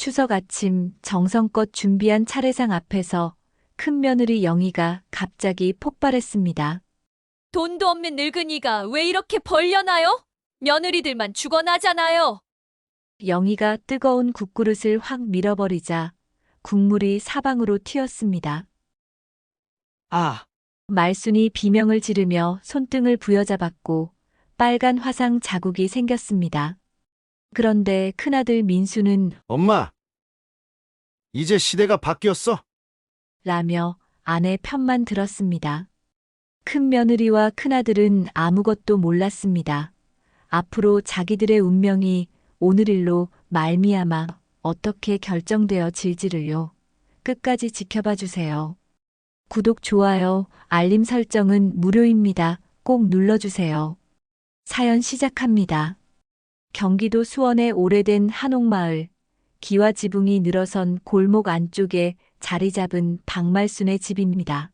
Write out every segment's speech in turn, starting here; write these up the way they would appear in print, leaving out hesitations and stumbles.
추석 아침 정성껏 준비한 차례상 앞에서 큰며느리 영희가 갑자기 폭발했습니다. 돈도 없는 늙은이가 왜 이렇게 벌려나요? 며느리들만 죽어나잖아요. 영희가 뜨거운 국그릇을 확 밀어버리자 국물이 사방으로 튀었습니다. 아, 말순이 비명을 지르며 손등을 부여잡았고 빨간 화상 자국이 생겼습니다. 그런데 큰아들 민수는 엄마. 이제 시대가 바뀌었어. 라며 아내 편만 들었습니다. 큰며느리와 큰아들은 아무것도 몰랐습니다. 앞으로 자기들의 운명이 오늘 일로 말미암아 어떻게 결정되어 질지를요. 끝까지 지켜봐 주세요. 구독, 좋아요, 알림 설정은 무료입니다. 꼭 눌러주세요. 사연 시작합니다. 경기도 수원의 오래된 한옥마을, 기와 지붕이 늘어선 골목 안쪽에 자리 잡은 박말순의 집입니다.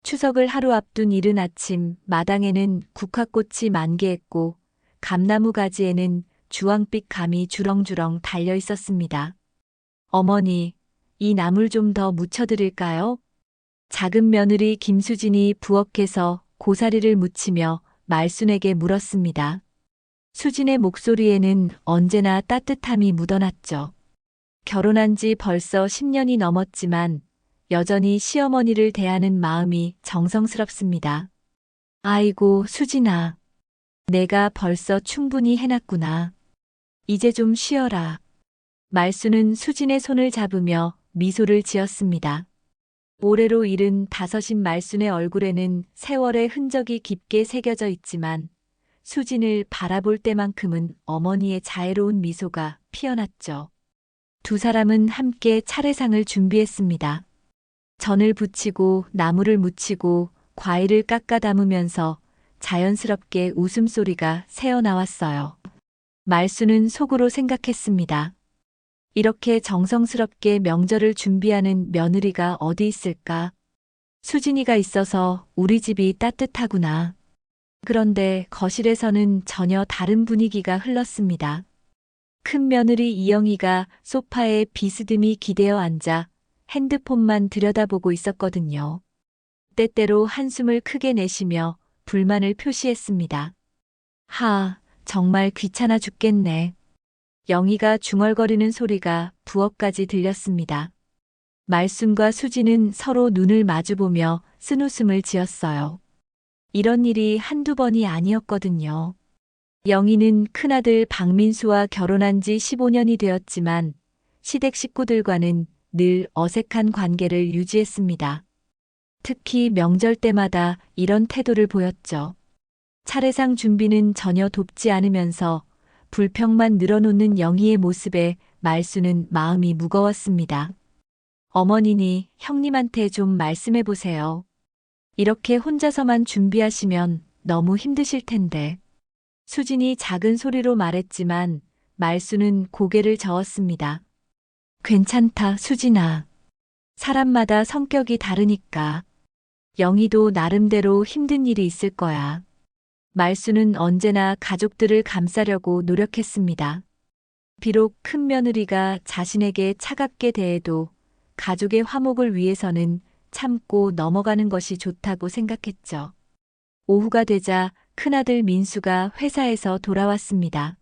추석을 하루 앞둔 이른 아침, 마당에는 국화꽃이 만개했고 감나무 가지에는 주황빛 감이 주렁주렁 달려 있었습니다. 어머니, 이 나물 좀 더 묻혀드릴까요? 작은 며느리 김수진이 부엌에서 고사리를 묻히며 말순에게 물었습니다. 수진의 목소리에는 언제나 따뜻함이 묻어났죠. 결혼한 지 벌써 10년이 넘었지만 여전히 시어머니를 대하는 마음이 정성스럽습니다. 아이고, 수진아. 내가 벌써 충분히 해놨구나. 이제 좀 쉬어라. 말순은 수진의 손을 잡으며 미소를 지었습니다. 올해로 75인 말순의 얼굴에는 세월의 흔적이 깊게 새겨져 있지만 수진을 바라볼 때만큼은 어머니의 자애로운 미소가 피어났죠. 두 사람은 함께 차례상을 준비했습니다. 전을 부치고 나물을 무치고 과일을 깎아 담으면서 자연스럽게 웃음소리가 새어나왔어요. 말순은 속으로 생각했습니다. 이렇게 정성스럽게 명절을 준비하는 며느리가 어디 있을까? 수진이가 있어서 우리 집이 따뜻하구나. 그런데 거실에서는 전혀 다른 분위기가 흘렀습니다. 큰 며느리 이영희가 소파에 비스듬히 기대어 앉아 핸드폰만 들여다보고 있었거든요. 때때로 한숨을 크게 내쉬며 불만을 표시했습니다. 하, 정말 귀찮아 죽겠네. 영희가 중얼거리는 소리가 부엌까지 들렸습니다. 말순과 수진은 서로 눈을 마주보며 쓴웃음을 지었어요. 이런 일이 한두 번이 아니었거든요. 영희는 큰아들 박민수와 결혼한 지 15년이 되었지만 시댁 식구들과는 늘 어색한 관계를 유지했습니다. 특히 명절 때마다 이런 태도를 보였죠. 차례상 준비는 전혀 돕지 않으면서 불평만 늘어놓는 영희의 모습에 말순은 마음이 무거웠습니다. 어머니니 형님한테 좀 말씀해 보세요. 이렇게 혼자서만 준비하시면 너무 힘드실 텐데. 수진이 작은 소리로 말했지만 말순은 고개를 저었습니다. 괜찮다, 수진아. 사람마다 성격이 다르니까. 영희도 나름대로 힘든 일이 있을 거야. 말순은 언제나 가족들을 감싸려고 노력했습니다. 비록 큰 며느리가 자신에게 차갑게 대해도 가족의 화목을 위해서는 참고 넘어가는 것이 좋다고 생각했죠. 오후가 되자 큰아들 민수가 회사에서 돌아왔습니다.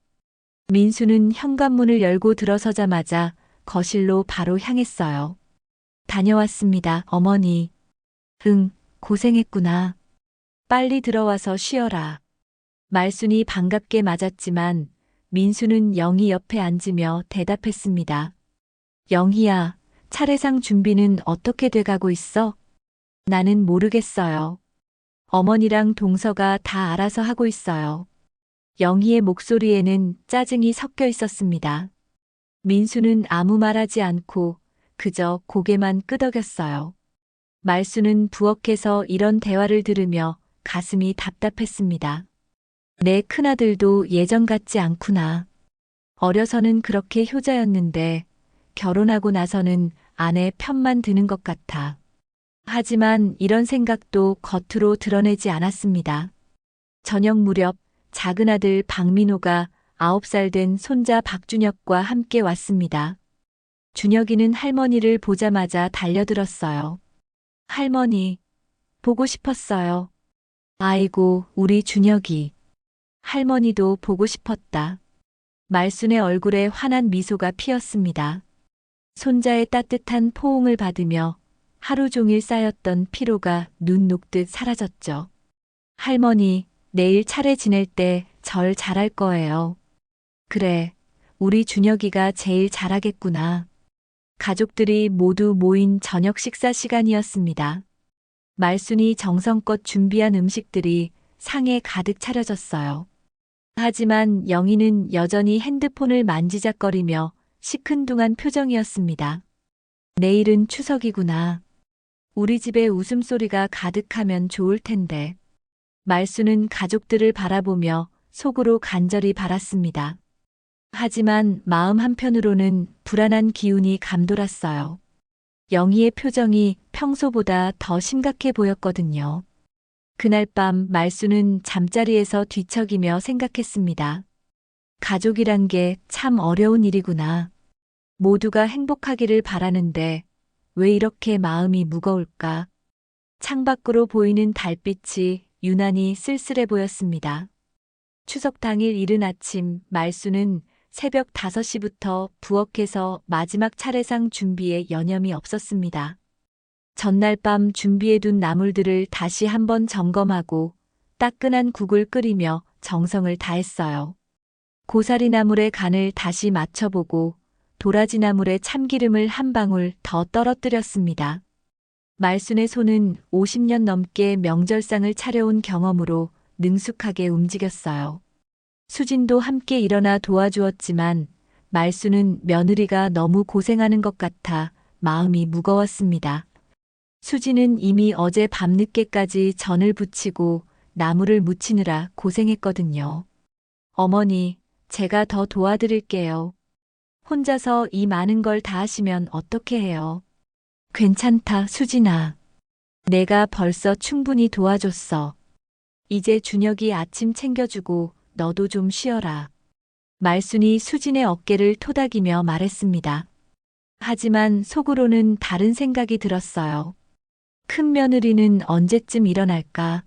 민수는 현관문을 열고 들어서자마자 거실로 바로 향했어요. 다녀왔습니다, 어머니. 응, 고생했구나. 빨리 들어와서 쉬어라. 말순이 반갑게 맞았지만 민수는 영희 옆에 앉으며 대답했습니다. 영희야, 차례상 준비는 어떻게 돼가고 있어? 나는 모르겠어요. 어머니랑 동서가 다 알아서 하고 있어요. 영희의 목소리에는 짜증이 섞여 있었습니다. 민수는 아무 말하지 않고 그저 고개만 끄덕였어요. 말순은 부엌에서 이런 대화를 들으며 가슴이 답답했습니다. 내 큰아들도 예전 같지 않구나. 어려서는 그렇게 효자였는데 결혼하고 나서는 아내 편만 드는 것 같아. 하지만 이런 생각도 겉으로 드러내지 않았습니다. 저녁 무렵 작은 아들 박민호가 9살 된 손자 박준혁과 함께 왔습니다. 준혁이는 할머니를 보자마자 달려들었어요. 할머니, 보고 싶었어요. 아이고, 우리 준혁이. 할머니도 보고 싶었다. 말순의 얼굴에 환한 미소가 피었습니다. 손자의 따뜻한 포옹을 받으며 하루 종일 쌓였던 피로가 눈 녹듯 사라졌죠. 할머니, 내일 차례 지낼 때 절 잘할 거예요. 그래, 우리 준혁이가 제일 잘하겠구나. 가족들이 모두 모인 저녁 식사 시간이었습니다. 말순이 정성껏 준비한 음식들이 상에 가득 차려졌어요. 하지만 영희는 여전히 핸드폰을 만지작거리며 시큰둥한 표정이었습니다. 내일은 추석이구나. 우리 집에 웃음소리가 가득하면 좋을 텐데. 말순은 가족들을 바라보며 속으로 간절히 바랐습니다. 하지만 마음 한편으로는 불안한 기운이 감돌았어요. 영희의 표정이 평소보다 더 심각해 보였거든요. 그날 밤 말순은 잠자리에서 뒤척이며 생각했습니다. 가족이란 게 참 어려운 일이구나. 모두가 행복하기를 바라는데 왜 이렇게 마음이 무거울까? 창밖으로 보이는 달빛이 유난히 쓸쓸해 보였습니다. 추석 당일 이른 아침 말순은 새벽 5시부터 부엌에서 마지막 차례상 준비에 여념이 없었습니다. 전날 밤 준비해둔 나물들을 다시 한번 점검하고 따끈한 국을 끓이며 정성을 다했어요. 고사리 나물의 간을 다시 맞춰보고 도라지 나물에 참기름을 한 방울 더 떨어뜨렸습니다. 말순의 손은 50년 넘게 명절상을 차려온 경험으로 능숙하게 움직였어요. 수진도 함께 일어나 도와주었지만 말순은 며느리가 너무 고생하는 것 같아 마음이 무거웠습니다. 수진은 이미 어제 밤늦게까지 전을 부치고 나물을 무치느라 고생했거든요. 어머니, 제가 더 도와드릴게요. 혼자서 이 많은 걸 다 하시면 어떻게 해요? 괜찮다, 수진아. 내가 벌써 충분히 도와줬어. 이제 준혁이 아침 챙겨주고 너도 좀 쉬어라. 말순이 수진의 어깨를 토닥이며 말했습니다. 하지만 속으로는 다른 생각이 들었어요. 큰 며느리는 언제쯤 일어날까?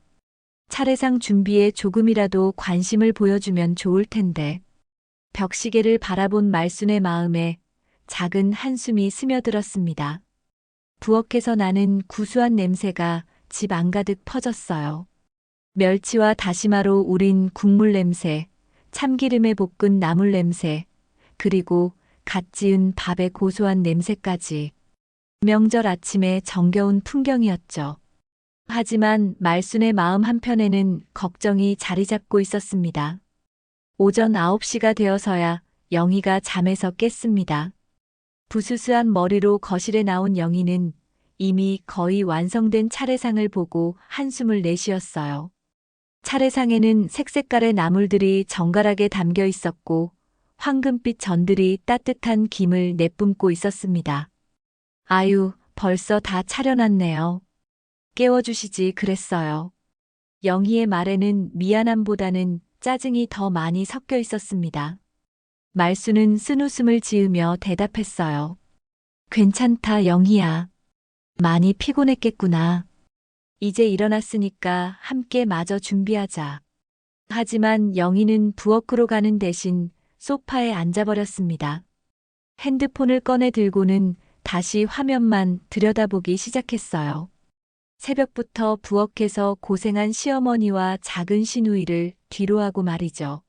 차례상 준비에 조금이라도 관심을 보여주면 좋을 텐데. 벽시계를 바라본 말순의 마음에 작은 한숨이 스며들었습니다. 부엌에서 나는 구수한 냄새가 집 안가득 퍼졌어요. 멸치와 다시마로 우린 국물 냄새, 참기름에 볶은 나물 냄새, 그리고 갓 지은 밥의 고소한 냄새까지. 명절 아침의 정겨운 풍경이었죠. 하지만 말순의 마음 한편에는 걱정이 자리 잡고 있었습니다. 오전 9시가 되어서야 영희가 잠에서 깼습니다. 부스스한 머리로 거실에 나온 영희는 이미 거의 완성된 차례상을 보고 한숨을 내쉬었어요. 차례상에는 색색깔의 나물들이 정갈하게 담겨 있었고 황금빛 전들이 따뜻한 김을 내뿜고 있었습니다. 아유, 벌써 다 차려놨네요. 깨워주시지 그랬어요. 영희의 말에는 미안함보다는 짜증이 더 많이 섞여 있었습니다. 말순은 쓴웃음을 지으며 대답했어요. 괜찮다, 영희야. 많이 피곤했겠구나. 이제 일어났으니까 함께 마저 준비하자. 하지만 영희는 부엌으로 가는 대신 소파에 앉아버렸습니다. 핸드폰을 꺼내 들고는 다시 화면만 들여다보기 시작했어요. 새벽부터 부엌에서 고생한 시어머니와 작은 시누이를 뒤로하고 말이죠.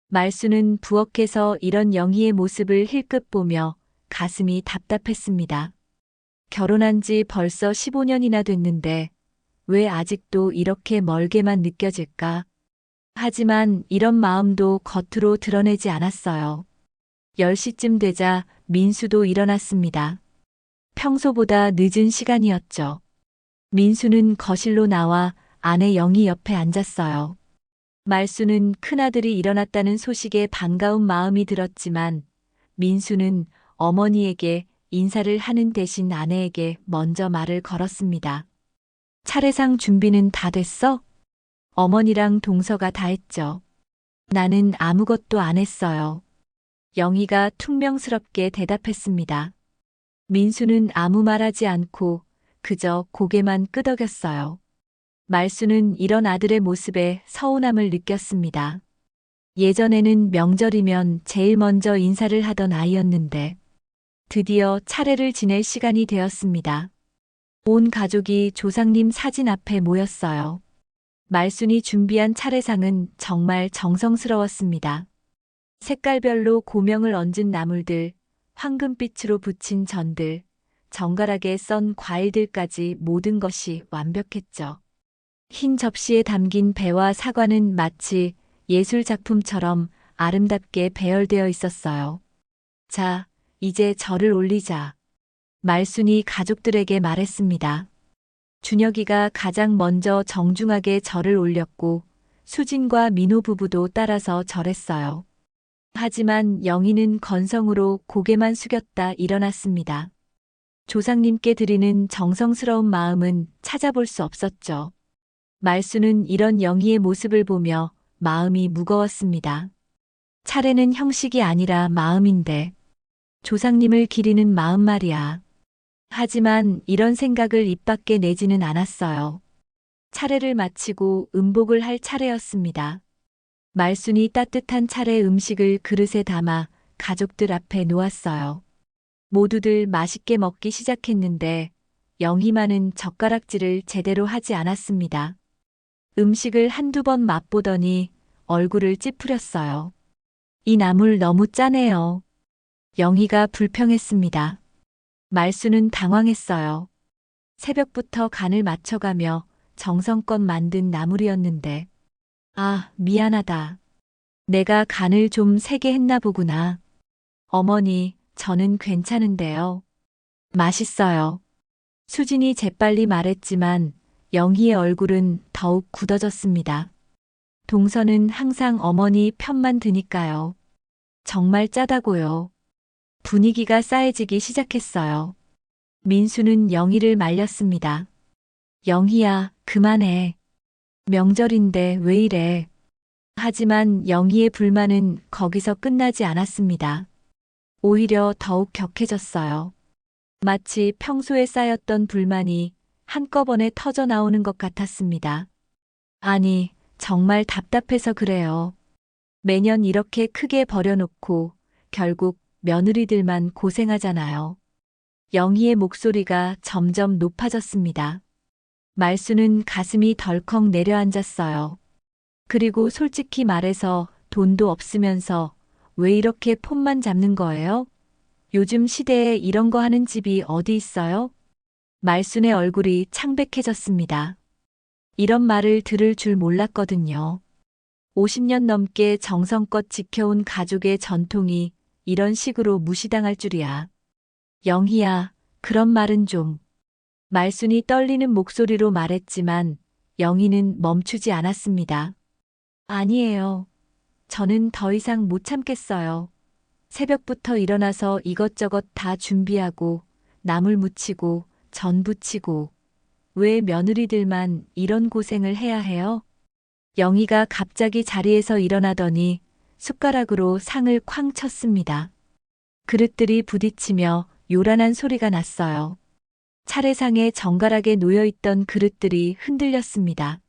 말순은 부엌에서 이런 영희의 모습을 힐끗 보며 가슴이 답답했습니다. 결혼한 지 벌써 15년이나 됐는데 왜 아직도 이렇게 멀게만 느껴질까? 하지만 이런 마음도 겉으로 드러내지 않았어요. 10시쯤 되자 민수도 일어났습니다. 평소보다 늦은 시간이었죠. 민수는 거실로 나와 아내 영희 옆에 앉았어요. 말수는 큰아들이 일어났다는 소식에 반가운 마음이 들었지만 민수는 어머니에게 인사를 하는 대신 아내에게 먼저 말을 걸었습니다. 차례상 준비는 다 됐어? 어머니랑 동서가 다 했죠. 나는 아무것도 안 했어요. 영희가 퉁명스럽게 대답했습니다. 민수는 아무 말하지 않고 그저 고개만 끄덕였어요. 말수는 이런 아들의 모습에 서운함을 느꼈습니다. 예전에는 명절이면 제일 먼저 인사를 하던 아이였는데 드디어 차례를 지낼 시간이 되었습니다. 온 가족이 조상님 사진 앞에 모였어요. 말순이 준비한 차례상은 정말 정성스러웠습니다. 색깔별로 고명을 얹은 나물들, 황금빛으로 붙인 전들, 정갈하게 썬 과일들까지 모든 것이 완벽했죠. 흰 접시에 담긴 배와 사과는 마치 예술 작품처럼 아름답게 배열되어 있었어요. 자, 이제 절을 올리자. 말순이 가족들에게 말했습니다. 준혁이가 가장 먼저 정중하게 절을 올렸고 수진과 민호 부부도 따라서 절했어요. 하지만 영희는 건성으로 고개만 숙였다 일어났습니다. 조상님께 드리는 정성스러운 마음은 찾아볼 수 없었죠. 말수는 이런 영희의 모습을 보며 마음이 무거웠습니다. 차례는 형식이 아니라 마음인데 조상님을 기리는 마음 말이야. 하지만 이런 생각을 입 밖에 내지는 않았어요. 차례를 마치고 음복을 할 차례였습니다. 말순이 따뜻한 차례 음식을 그릇에 담아 가족들 앞에 놓았어요. 모두들 맛있게 먹기 시작했는데 영희만은 젓가락질을 제대로 하지 않았습니다. 음식을 한두 번 맛보더니 얼굴을 찌푸렸어요. 이 나물 너무 짜네요. 영희가 불평했습니다. 말수는 당황했어요. 새벽부터 간을 맞춰가며 정성껏 만든 나물이었는데 아, 미안하다. 내가 간을 좀 세게 했나 보구나. 어머니, 저는 괜찮은데요. 맛있어요. 수진이 재빨리 말했지만 영희의 얼굴은 더욱 굳어졌습니다. 동서는 항상 어머니 편만 드니까요. 정말 짜다고요. 분위기가 싸해지기 시작했어요. 민수는 영희를 말렸습니다. 영희야, 그만해. 명절인데 왜 이래. 하지만 영희의 불만은 거기서 끝나지 않았습니다. 오히려 더욱 격해졌어요. 마치 평소에 쌓였던 불만이 한꺼번에 터져 나오는 것 같았습니다. 아니, 정말 답답해서 그래요. 매년 이렇게 크게 버려놓고 결국 며느리들만 고생하잖아요. 영희의 목소리가 점점 높아졌습니다. 말수는 가슴이 덜컥 내려앉았어요. 그리고 솔직히 말해서 돈도 없으면서 왜 이렇게 폰만 잡는 거예요? 요즘 시대에 이런 거 하는 집이 어디 있어요? 말순의 얼굴이 창백해졌습니다. 이런 말을 들을 줄 몰랐거든요. 50년 넘게 정성껏 지켜온 가족의 전통이 이런 식으로 무시당할 줄이야. 영희야, 그런 말은 좀. 말순이 떨리는 목소리로 말했지만 영희는 멈추지 않았습니다. 아니에요. 저는 더 이상 못 참겠어요. 새벽부터 일어나서 이것저것 다 준비하고 나물 무치고 전 부치고 왜 며느리들만 이런 고생을 해야 해요? 영희가 갑자기 자리에서 일어나더니 숟가락으로 상을 쾅 쳤습니다. 그릇들이 부딪히며 요란한 소리가 났어요. 차례상에 정갈하게 놓여있던 그릇들이 흔들렸습니다.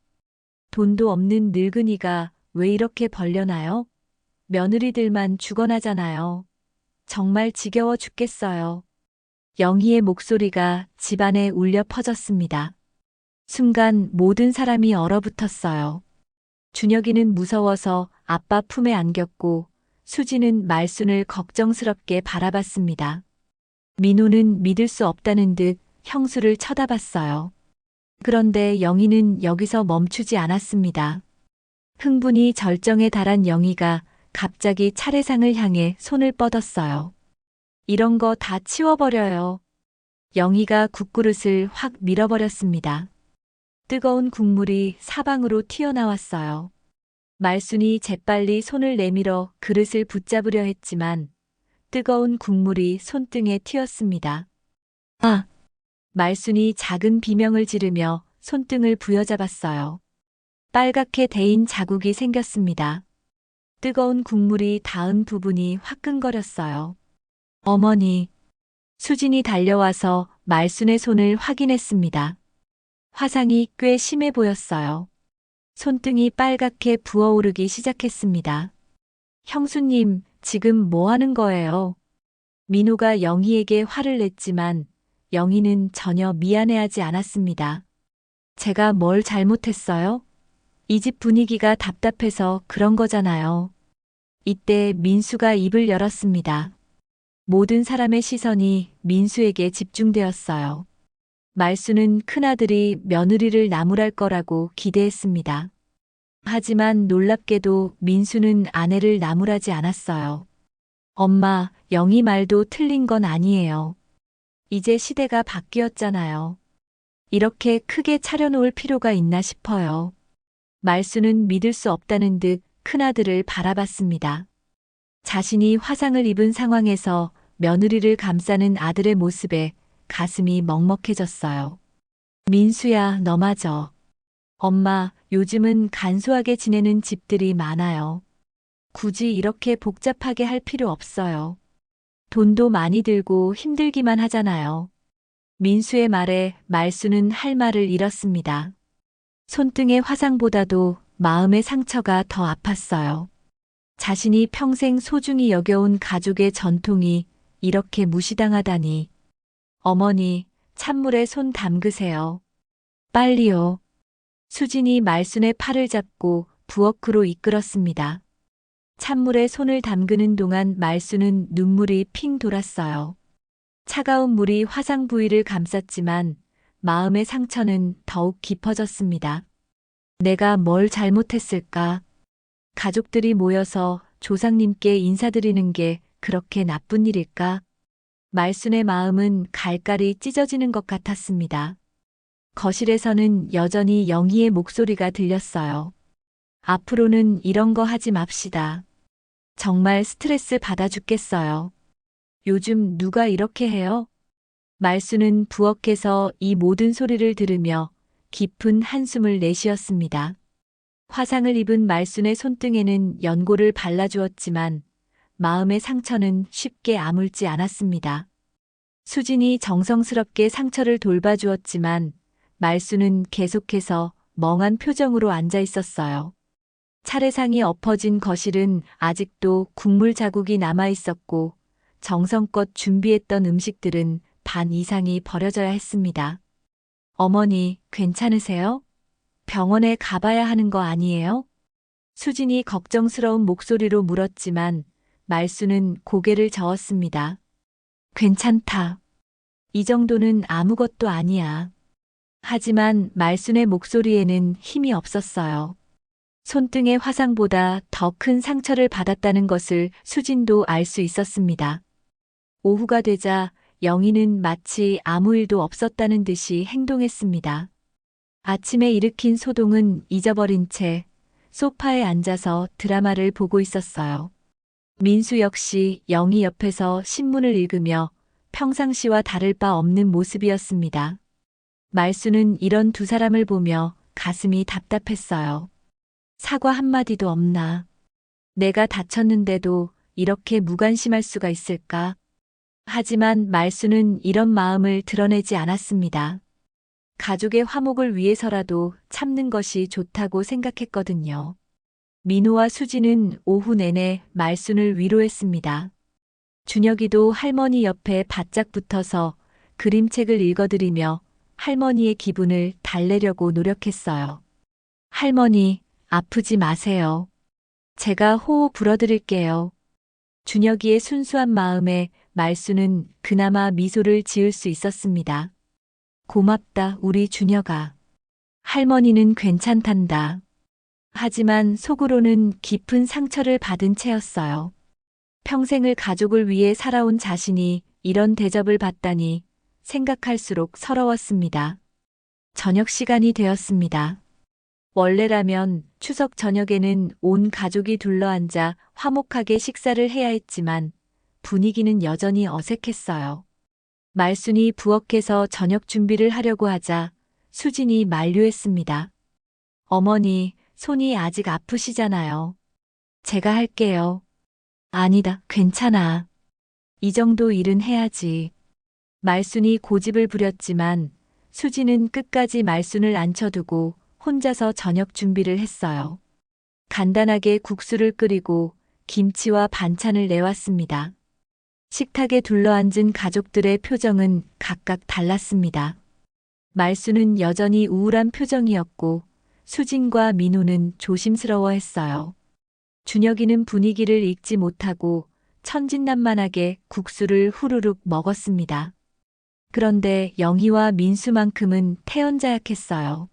돈도 없는 늙은이가 왜 이렇게 벌려나요? 며느리들만 죽어나잖아요. 정말 지겨워 죽겠어요. 영희의 목소리가 집안에 울려 퍼졌습니다. 순간 모든 사람이 얼어붙었어요. 준혁이는 무서워서 아빠 품에 안겼고 수지는 말순을 걱정스럽게 바라봤습니다. 민호는 믿을 수 없다는 듯 형수를 쳐다봤어요. 그런데 영희는 여기서 멈추지 않았습니다. 흥분이 절정에 달한 영희가 갑자기 차례상을 향해 손을 뻗었어요. 이런 거 다 치워버려요. 영희가 국그릇을 확 밀어버렸습니다. 뜨거운 국물이 사방으로 튀어나왔어요. 말순이 재빨리 손을 내밀어 그릇을 붙잡으려 했지만 뜨거운 국물이 손등에 튀었습니다. 아! 말순이 작은 비명을 지르며 손등을 부여잡았어요. 빨갛게 데인 자국이 생겼습니다. 뜨거운 국물이 닿은 부분이 화끈거렸어요. 어머니! 수진이 달려와서 말순의 손을 확인했습니다. 화상이 꽤 심해 보였어요. 손등이 빨갛게 부어오르기 시작했습니다. 형수님, 지금 뭐 하는 거예요? 민호가 영희에게 화를 냈지만 영희는 전혀 미안해하지 않았습니다. 제가 뭘 잘못했어요? 이 집 분위기가 답답해서 그런 거잖아요. 이때 민수가 입을 열었습니다. 모든 사람의 시선이 민수에게 집중되었어요. 말수는 큰아들이 며느리를 나무랄 거라고 기대했습니다. 하지만 놀랍게도 민수는 아내를 나무라지 않았어요. 엄마, 영희 말도 틀린 건 아니에요. 이제 시대가 바뀌었잖아요. 이렇게 크게 차려놓을 필요가 있나 싶어요. 말수는 믿을 수 없다는 듯 큰아들을 바라봤습니다. 자신이 화상을 입은 상황에서 며느리를 감싸는 아들의 모습에 가슴이 먹먹해졌어요. 민수야, 너마저. 엄마, 요즘은 간소하게 지내는 집들이 많아요. 굳이 이렇게 복잡하게 할 필요 없어요. 돈도 많이 들고 힘들기만 하잖아요. 민수의 말에 말수는 할 말을 잃었습니다. 손등의 화상보다도 마음의 상처가 더 아팠어요. 자신이 평생 소중히 여겨온 가족의 전통이 이렇게 무시당하다니. 어머니, 찬물에 손 담그세요. 빨리요. 수진이 말순의 팔을 잡고 부엌으로 이끌었습니다. 찬물에 손을 담그는 동안 말순은 눈물이 핑 돌았어요. 차가운 물이 화상 부위를 감쌌지만 마음의 상처는 더욱 깊어졌습니다. 내가 뭘 잘못했을까? 가족들이 모여서 조상님께 인사드리는 게 그렇게 나쁜 일일까? 말순의 마음은 갈갈이 찢어지는 것 같았습니다. 거실에서는 여전히 영희의 목소리가 들렸어요. 앞으로는 이런 거 하지 맙시다. 정말 스트레스 받아 죽겠어요. 요즘 누가 이렇게 해요? 말순은 부엌에서 이 모든 소리를 들으며 깊은 한숨을 내쉬었습니다. 화상을 입은 말순의 손등에는 연고를 발라주었지만 마음의 상처는 쉽게 아물지 않았습니다. 수진이 정성스럽게 상처를 돌봐주었지만 말순은 계속해서 멍한 표정으로 앉아 있었어요. 차례상이 엎어진 거실은 아직도 국물 자국이 남아 있었고 정성껏 준비했던 음식들은 반 이상이 버려져야 했습니다. 어머니, 괜찮으세요? 병원에 가봐야 하는 거 아니에요? 수진이 걱정스러운 목소리로 물었지만 말수는 고개를 저었습니다. 괜찮다. 이 정도는 아무것도 아니야. 하지만 말순의 목소리에는 힘이 없었어요. 손등의 화상보다 더 큰 상처를 받았다는 것을 수진도 알 수 있었습니다. 오후가 되자 영희는 마치 아무 일도 없었다는 듯이 행동했습니다. 아침에 일으킨 소동은 잊어버린 채 소파에 앉아서 드라마를 보고 있었어요. 민수 역시 영희 옆에서 신문을 읽으며 평상시와 다를 바 없는 모습이었습니다. 말수는 이런 두 사람을 보며 가슴이 답답했어요. 사과 한마디도 없나. 내가 다쳤는데도 이렇게 무관심할 수가 있을까? 하지만 말수는 이런 마음을 드러내지 않았습니다. 가족의 화목을 위해서라도 참는 것이 좋다고 생각했거든요. 민호와 수지는 오후 내내 말순을 위로했습니다. 준혁이도 할머니 옆에 바짝 붙어서 그림책을 읽어드리며 할머니의 기분을 달래려고 노력했어요. 할머니, 아프지 마세요. 제가 호호 불어드릴게요. 준혁이의 순수한 마음에 말수는 그나마 미소를 지을 수 있었습니다. 고맙다, 우리 준혁아. 할머니는 괜찮단다. 하지만 속으로는 깊은 상처를 받은 채였어요. 평생을 가족을 위해 살아온 자신이 이런 대접을 받다니 생각할수록 서러웠습니다. 저녁 시간이 되었습니다. 원래라면 추석 저녁에는 온 가족이 둘러앉아 화목하게 식사를 해야 했지만 분위기는 여전히 어색했어요. 말순이 부엌에서 저녁 준비를 하려고 하자 수진이 만류했습니다. 어머니, 손이 아직 아프시잖아요. 제가 할게요. 아니다, 괜찮아. 이 정도 일은 해야지. 말순이 고집을 부렸지만 수지는 끝까지 말순을 앉혀두고 혼자서 저녁 준비를 했어요. 간단하게 국수를 끓이고 김치와 반찬을 내왔습니다. 식탁에 둘러앉은 가족들의 표정은 각각 달랐습니다. 말순은 여전히 우울한 표정이었고 수진과 민호는 조심스러워했어요. 준혁이는 분위기를 읽지 못하고 천진난만하게 국수를 후루룩 먹었습니다. 그런데 영희와 민수만큼은 태연자약했어요.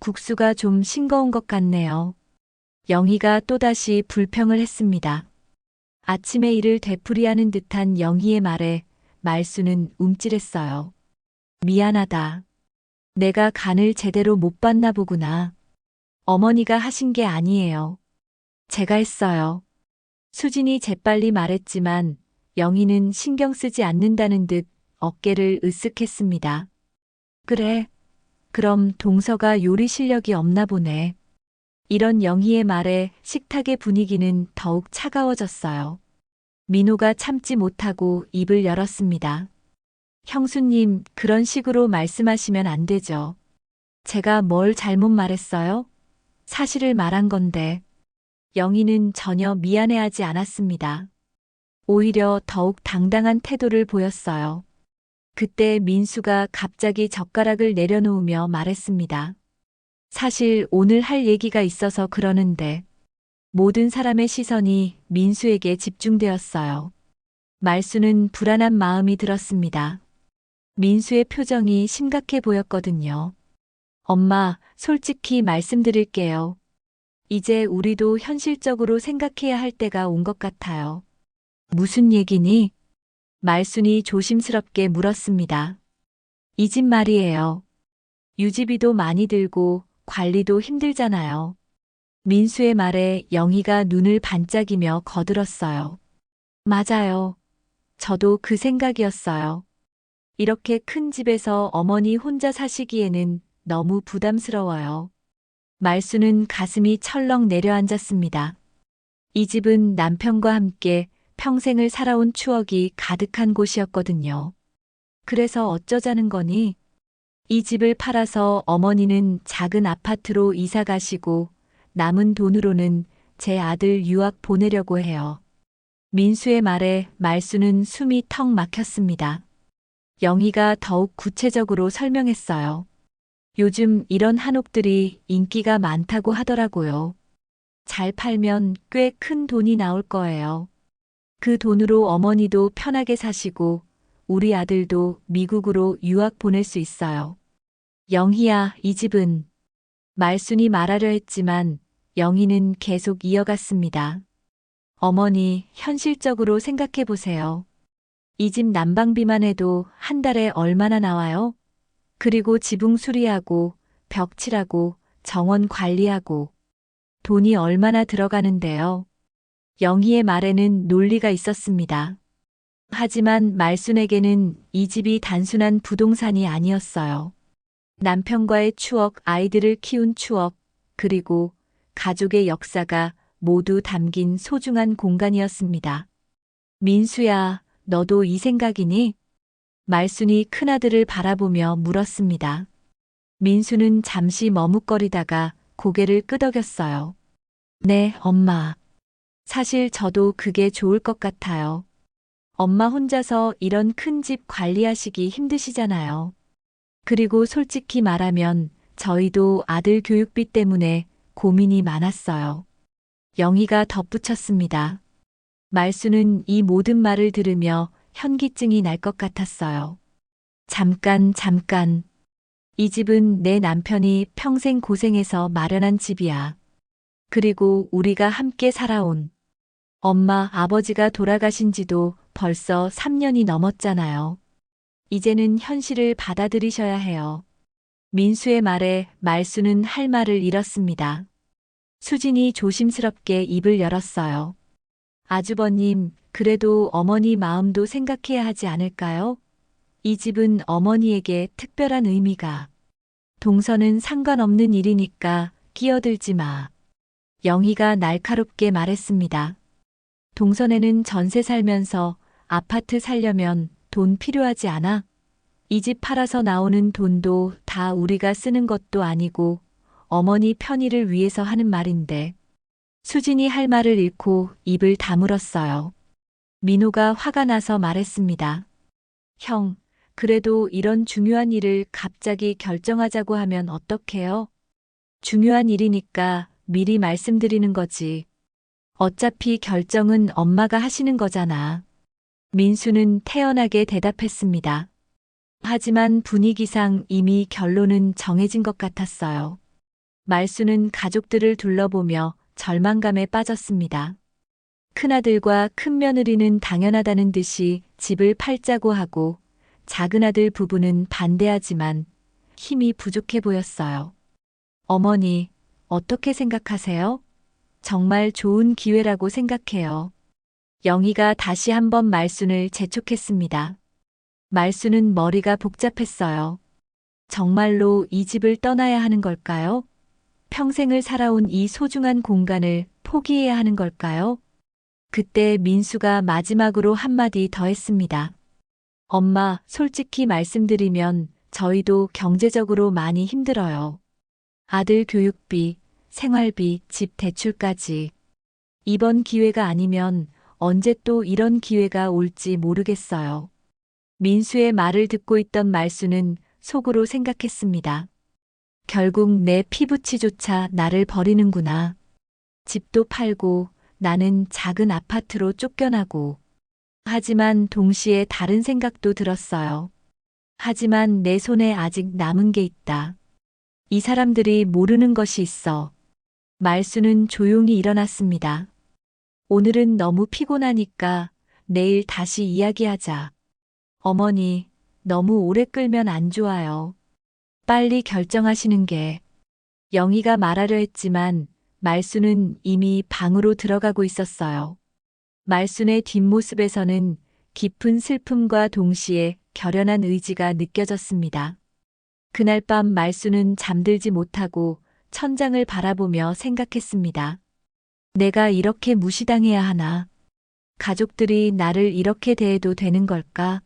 국수가 좀 싱거운 것 같네요. 영희가 또다시 불평을 했습니다. 아침에 일을 되풀이하는 듯한 영희의 말에 말수는 움찔했어요. 미안하다. 내가 간을 제대로 못 봤나 보구나. 어머니가 하신 게 아니에요. 제가 했어요. 수진이 재빨리 말했지만 영희는 신경 쓰지 않는다는 듯 어깨를 으쓱했습니다. 그래. 그럼 동서가 요리 실력이 없나 보네. 이런 영희의 말에 식탁의 분위기는 더욱 차가워졌어요. 민호가 참지 못하고 입을 열었습니다. 형수님, 그런 식으로 말씀하시면 안 되죠. 제가 뭘 잘못 말했어요? 사실을 말한 건데. 영희는 전혀 미안해하지 않았습니다. 오히려 더욱 당당한 태도를 보였어요. 그때 민수가 갑자기 젓가락을 내려놓으며 말했습니다. 사실 오늘 할 얘기가 있어서 그러는데 모든 사람의 시선이 민수에게 집중되었어요. 말수는 불안한 마음이 들었습니다. 민수의 표정이 심각해 보였거든요. 엄마, 솔직히 말씀드릴게요. 이제 우리도 현실적으로 생각해야 할 때가 온 것 같아요. 무슨 얘기니? 말순이 조심스럽게 물었습니다. 이 집 말이에요. 유지비도 많이 들고 관리도 힘들잖아요. 민수의 말에 영희가 눈을 반짝이며 거들었어요. 맞아요. 저도 그 생각이었어요. 이렇게 큰 집에서 어머니 혼자 사시기에는 너무 부담스러워요. 말수는 가슴이 철렁 내려앉았습니다. 이 집은 남편과 함께 평생을 살아온 추억이 가득한 곳이었거든요. 그래서 어쩌자는 거니? 이 집을 팔아서 어머니는 작은 아파트로 이사 가시고 남은 돈으로는 제 아들 유학 보내려고 해요. 민수의 말에 말수는 숨이 턱 막혔습니다. 영희가 더욱 구체적으로 설명했어요. 요즘 이런 한옥들이 인기가 많다고 하더라고요. 잘 팔면 꽤 큰 돈이 나올 거예요. 그 돈으로 어머니도 편하게 사시고 우리 아들도 미국으로 유학 보낼 수 있어요. 영희야, 이 집은 말순이 말하려 했지만 영희는 계속 이어갔습니다. 어머니, 현실적으로 생각해 보세요. 이 집 난방비만 해도 한 달에 얼마나 나와요? 그리고 지붕 수리하고 벽 칠하고 정원 관리하고 돈이 얼마나 들어가는데요. 영희의 말에는 논리가 있었습니다. 하지만 말순에게는 이 집이 단순한 부동산이 아니었어요. 남편과의 추억, 아이들을 키운 추억, 그리고 가족의 역사가 모두 담긴 소중한 공간이었습니다. 민수야, 너도 이 생각이니? 말순이 큰아들을 바라보며 물었습니다. 민수는 잠시 머뭇거리다가 고개를 끄덕였어요. 네, 엄마. 사실 저도 그게 좋을 것 같아요. 엄마 혼자서 이런 큰 집 관리하시기 힘드시잖아요. 그리고 솔직히 말하면 저희도 아들 교육비 때문에 고민이 많았어요. 영희가 덧붙였습니다. 말수는 이 모든 말을 들으며 현기증이 날 것 같았어요. 잠깐. 이 집은 내 남편이 평생 고생해서 마련한 집이야. 그리고 우리가 함께 살아온 엄마, 아버지가 돌아가신 지도 벌써 3년이 넘었잖아요. 이제는 현실을 받아들이셔야 해요. 민수의 말에 말수는 할 말을 잃었습니다. 수진이 조심스럽게 입을 열었어요. 아주버님, 그래도 어머니 마음도 생각해야 하지 않을까요? 이 집은 어머니에게 특별한 의미가. 동서는 상관없는 일이니까 끼어들지 마. 영희가 날카롭게 말했습니다. 동선에는 전세 살면서 아파트 살려면 돈 필요하지 않아? 이 집 팔아서 나오는 돈도 다 우리가 쓰는 것도 아니고 어머니 편의를 위해서 하는 말인데. 수진이 할 말을 잃고 입을 다물었어요. 민호가 화가 나서 말했습니다. 형, 그래도 이런 중요한 일을 갑자기 결정하자고 하면 어떡해요? 중요한 일이니까 미리 말씀드리는 거지. 어차피 결정은 엄마가 하시는 거잖아. 민수는 태연하게 대답했습니다. 하지만 분위기상 이미 결론은 정해진 것 같았어요. 말수는 가족들을 둘러보며 절망감에 빠졌습니다. 큰아들과 큰며느리는 당연하다는 듯이 집을 팔자고 하고 작은아들 부부는 반대하지만 힘이 부족해 보였어요. 어머니, 어떻게 생각하세요? 정말 좋은 기회라고 생각해요. 영희가 다시 한번 말순을 재촉했습니다. 말순은 머리가 복잡했어요. 정말로 이 집을 떠나야 하는 걸까요? 평생을 살아온 이 소중한 공간을 포기해야 하는 걸까요? 그때 민수가 마지막으로 한마디 더 했습니다. 엄마, 솔직히 말씀드리면 저희도 경제적으로 많이 힘들어요. 아들 교육비, 생활비, 집 대출까지. 이번 기회가 아니면 언제 또 이런 기회가 올지 모르겠어요. 민수의 말을 듣고 있던 말수는 속으로 생각했습니다. 결국 내 피부치조차 나를 버리는구나. 집도 팔고 나는 작은 아파트로 쫓겨나고. 하지만 동시에 다른 생각도 들었어요. 하지만 내 손에 아직 남은 게 있다. 이 사람들이 모르는 것이 있어. 말수는 조용히 일어났습니다. 오늘은 너무 피곤하니까 내일 다시 이야기하자. 어머니, 너무 오래 끌면 안 좋아요. 빨리 결정하시는 게. 영희가 말하려 했지만 말수는 이미 방으로 들어가고 있었어요. 말순의 뒷모습에서는 깊은 슬픔과 동시에 결연한 의지가 느껴졌습니다. 그날 밤 말수는 잠들지 못하고 천장을 바라보며 생각했습니다. 내가 이렇게 무시당해야 하나? 가족들이 나를 이렇게 대해도 되는 걸까?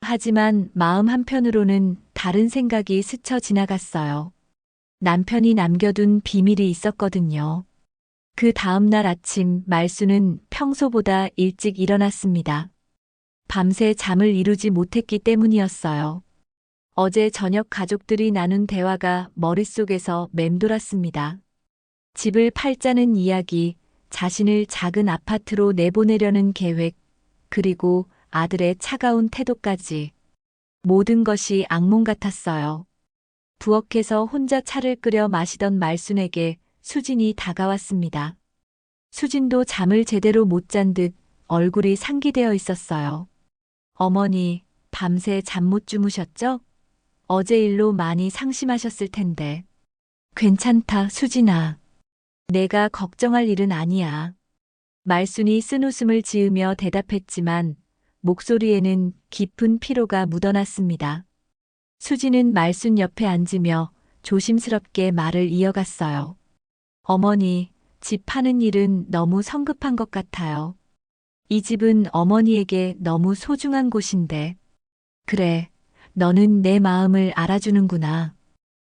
하지만 마음 한편으로는 다른 생각이 스쳐 지나갔어요. 남편이 남겨둔 비밀이 있었거든요. 그 다음 날 아침 말수는 평소보다 일찍 일어났습니다. 밤새 잠을 이루지 못했기 때문이었어요. 어제 저녁 가족들이 나눈 대화가 머릿속에서 맴돌았습니다. 집을 팔자는 이야기, 자신을 작은 아파트로 내보내려는 계획, 그리고 아들의 차가운 태도까지. 모든 것이 악몽 같았어요. 부엌에서 혼자 차를 끓여 마시던 말순에게 수진이 다가왔습니다. 수진도 잠을 제대로 못 잔 듯 얼굴이 상기되어 있었어요. 어머니, 밤새 잠 못 주무셨죠? 어제 일로 많이 상심하셨을 텐데. 괜찮다, 수진아. 내가 걱정할 일은 아니야. 말순이 쓴웃음을 지으며 대답했지만 목소리에는 깊은 피로가 묻어났습니다. 수진은 말순 옆에 앉으며 조심스럽게 말을 이어갔어요. 어머니, 집 파는 일은 너무 성급한 것 같아요. 이 집은 어머니에게 너무 소중한 곳인데. 그래, 너는 내 마음을 알아주는구나.